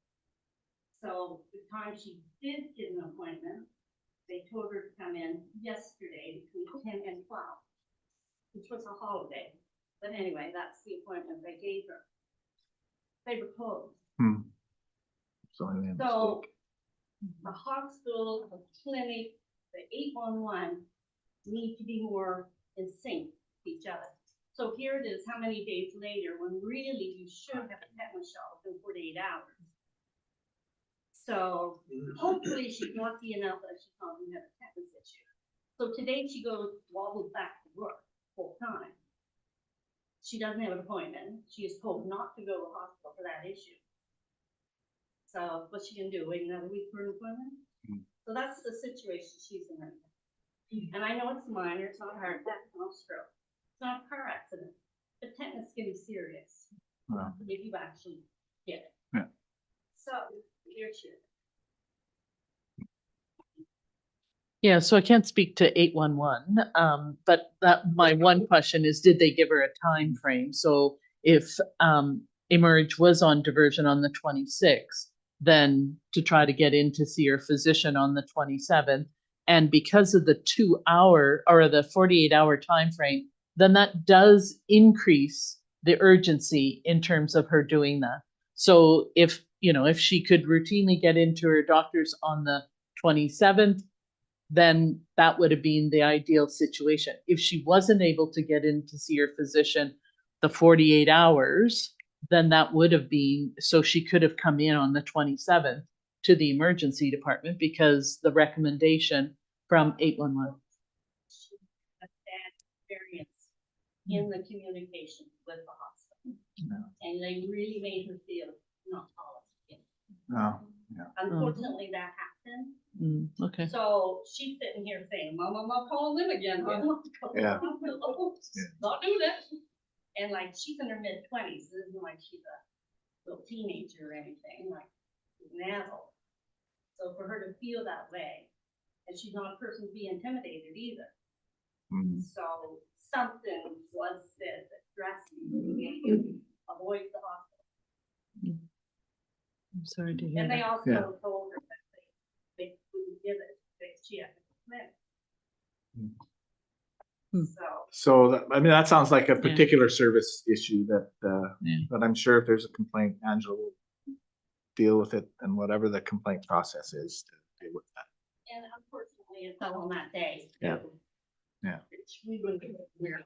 So the time she did get an appointment, they told her to come in yesterday between 10 and 12, which was a holiday. But anyway, that's the appointment they gave her. They were closed. So the hospital, the clinic, the 811 need to be more in sync with each other. So here it is, how many days later, when really you should have a tetanus shot within 48 hours. So hopefully she's lucky enough that she's not going to have a tetanus issue. So today she wobbles back to work full time. She doesn't have an appointment. She is told not to go to the hospital for that issue. So what's she gonna do? Wait another week for an appointment? So that's the situation she's in right now. And I know it's minor, it's not a heart attack, it's not a stroke, it's not a car accident, but tetanus can be serious if you actually get it. Yeah. So here's your. Yeah, so I can't speak to 811, but my one question is, did they give her a time frame? So if Emerge was on diversion on the 26th, then to try to get in to see her physician on the 27th, and because of the 2-hour or the 48-hour time frame, then that does increase the urgency in terms of her doing that. So if she could routinely get into her doctor's on the 27th, then that would have been the ideal situation. If she wasn't able to get in to see her physician the 48 hours, then that would have been, so she could have come in on the 27th to the emergency department because the recommendation from 811. A bad experience in the communication with the hospital. And they really made her feel not tolerant. Oh, yeah. Unfortunately, that happened. Okay. So she's sitting here saying, Mom, I'm not calling them again. Mom." Yeah. Not do that. And like, she's in her mid-20s, it isn't like she's a little teenager or anything, like, she's an adult. So for her to feel that way, and she's not a person to be intimidated either. Mm. So something was said that drastically avoid the hospital. I'm sorry to hear And they that. also Yeah. told her that they couldn't give it, that she had to commit. Hmm. So, I mean, that sounds like a particular service issue that, Yeah. but I'm sure if there's a complaint, Angela will deal with it and whatever the complaint process is to deal with that. And unfortunately, it fell on that day. Yeah. too. Yeah. Which we wouldn't have weird.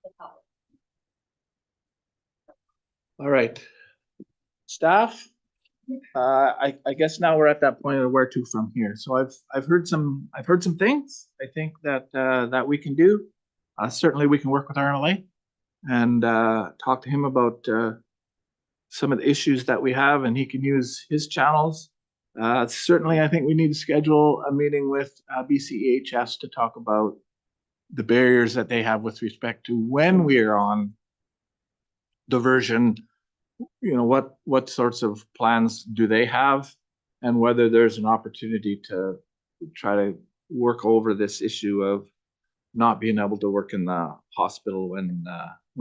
The public. All right. Staff, I guess now we're at that point of where to from here. So I've heard some things I think that, that we can do. Certainly we can work with RMLA and, talk to him about, some of the issues that we have, and he can use his channels. Certainly I think we need to schedule a meeting with, BCEHS to talk about the barriers that they have with respect to when we are on diversion. You know, what sorts of plans do they have, and whether there's an opportunity to try to work over this issue of not being able to work in the hospital when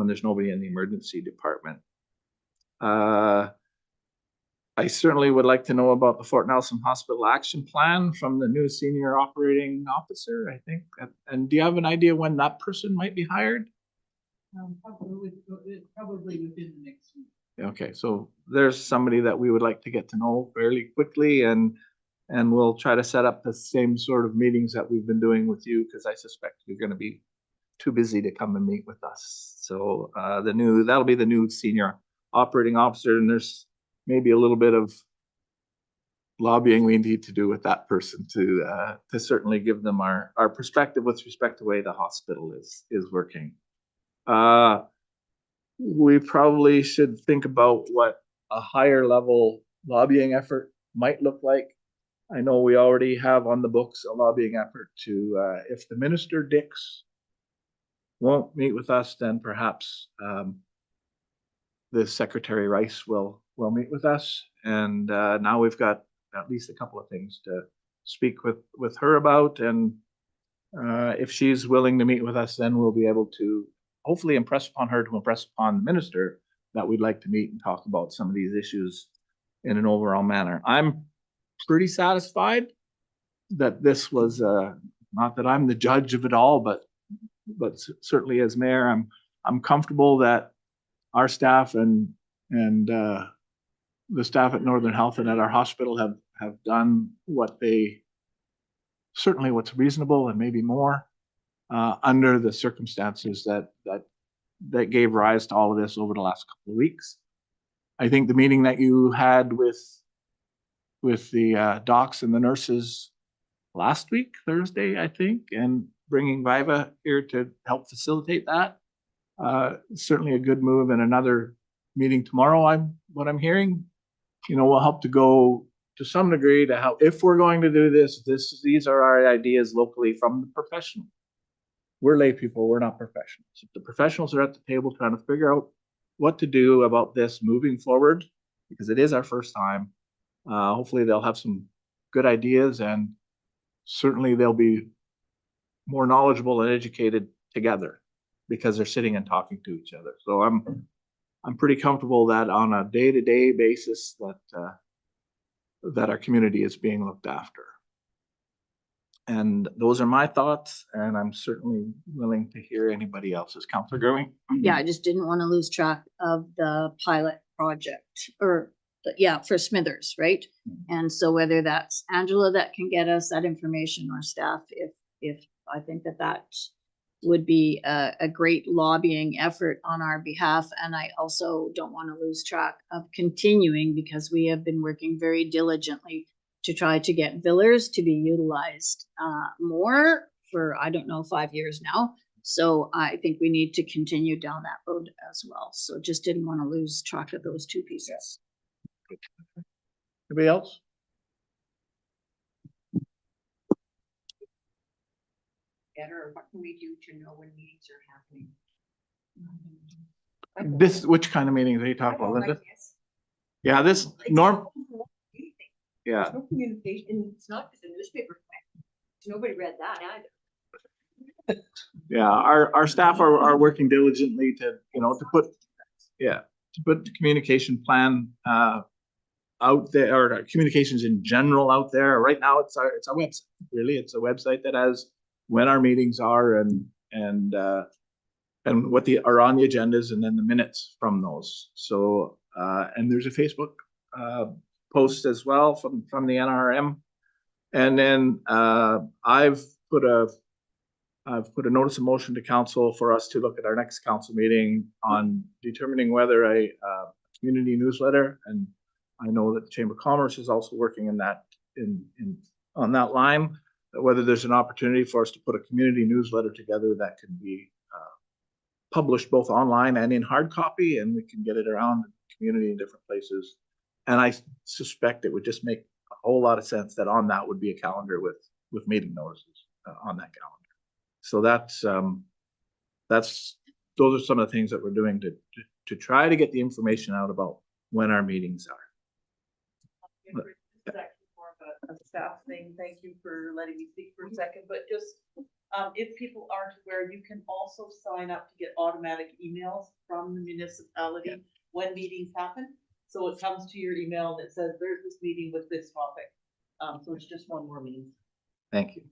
there's nobody in the emergency department. I certainly would like to know about the Fort Nelson Hospital Action Plan from the new senior operating officer, I think. And do you have an idea when that person might be hired? Probably within the next week. Okay, so there's somebody that we would like to get to know fairly quickly, and we'll try to set up the same sort of meetings that we've been doing with you, because I suspect you're gonna be too busy to come and meet with us. So that'll be the new senior operating officer, and there's maybe a little bit of lobbying we need to do with that person to certainly give them our perspective with respect to the way the hospital is working. We probably should think about what a higher level lobbying effort might look like. I know we already have on the books a lobbying effort to, if the Minister Dix won't meet with us, then perhaps the Secretary Rice will meet with us. And now we've got at least a couple of things to speak with her about. And if she's willing to meet with us, then we'll be able to hopefully impress upon her to impress upon the minister that we'd like to meet and talk about some of these issues in an overall manner. I'm pretty satisfied that this was, not that I'm the judge of it all, but certainly as mayor, I'm comfortable that our staff and the staff at Northern Health and at our hospital have done what's reasonable and maybe more, under the circumstances that gave rise to all of this over the last couple of weeks. I think the meeting that you had with the docs and the nurses last week, Thursday, I think, and bringing Viva here to help facilitate that, certainly a good move. And another meeting tomorrow, what I'm hearing, will help to go to some degree to how, if we're going to do this, these are our ideas locally from the professional. We're lay people, we're not professionals. If the professionals are at the table trying to figure out what to do about this moving forward, because it is our first time, hopefully they'll have some good ideas, and certainly they'll be more knowledgeable and educated together because they're sitting and talking to each other. So I'm pretty comfortable that on a day-to-day basis that our community is being looked after. And those are my thoughts, and I'm certainly willing to hear anybody else's. Councillor Gerwing? Yeah, I just didn't want to lose track of the pilot project for Smithers, right? And so whether that's Angela that can get us that information or staff, if I think that would be a great lobbying effort on our behalf. And I also don't want to lose track of continuing, because we have been working very diligently to try to get Villers to be utilized more for, 5 years now. So I think we need to continue down that road as well. So just didn't want to lose track of those two pieces. Anybody else? better, or what can we do to know when meetings are happening? This, which kind of meetings are you talking about, Linda? Yeah, this norm, yeah. There's no communication, and it's not just a newspaper. Nobody read that either. Yeah, our staff are working diligently to, you know, to put the communication plan out there, or communications in general out there. Right now, it's our website. Really, it's a website that has when our meetings are and what are on the agendas, and then the minutes from those. So and there's a Facebook post as well from the NRM. And then I've put a notice of motion to council for us to look at our next council meeting on determining whether a community newsletter, and I know that the Chamber of Commerce is also working in that on that line, whether there's an opportunity for us to put a community newsletter together that can be published both online and in hard copy, and we can get it around the community in different places. And I suspect it would just make a whole lot of sense that on that would be a calendar with meeting notices on that calendar. So those are some of the things that we're doing to try to get the information out about when our meetings are. This is actually more of a staff thing. Thank you for letting me speak for a second, but just, if people aren't aware, you can also sign up to get automatic emails from the municipality when meetings happen. So it comes to your email that says there's this meeting with this topic. So it's just one more means. Thank you.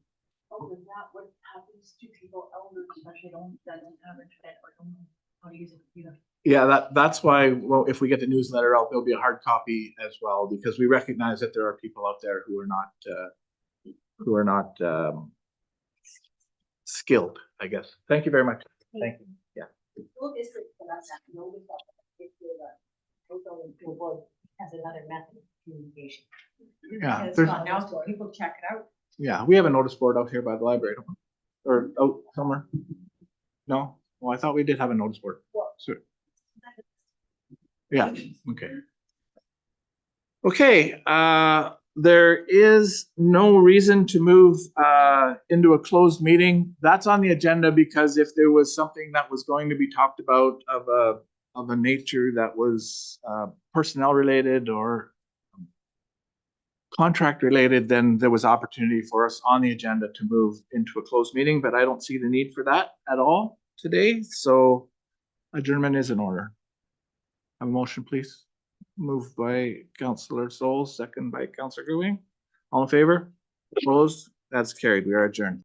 Oh, is that what happens to people, elders, especially that don't have internet or don't know how to use a computer? Yeah, that's why, well, if we get the newsletter out, there'll be a hard copy as well, because we recognize that there are people out there who are not skilled, I guess. Thank you very much. Thank you. Yeah. School districts for that, nobody's got to avoid as another method of communication. Yeah. And it's there's- gone now, so people check it out. Yeah, we have a notice board out here by the library, don't we? Or out somewhere. No? Well, I thought we did have a notice board. So, yeah, okay. Okay, there is no reason to move into a closed meeting. That's on the agenda because if there was something that was going to be talked about of a nature that was personnel related or contract related, then there was opportunity for us on the agenda to move into a closed meeting, but I don't see the need for that at all today. So adjournment is in order. Have a motion, please. Moved by Councillor Souls, second by Councillor Goodwin. All in favor? Opposed? That's carried. We are adjourned.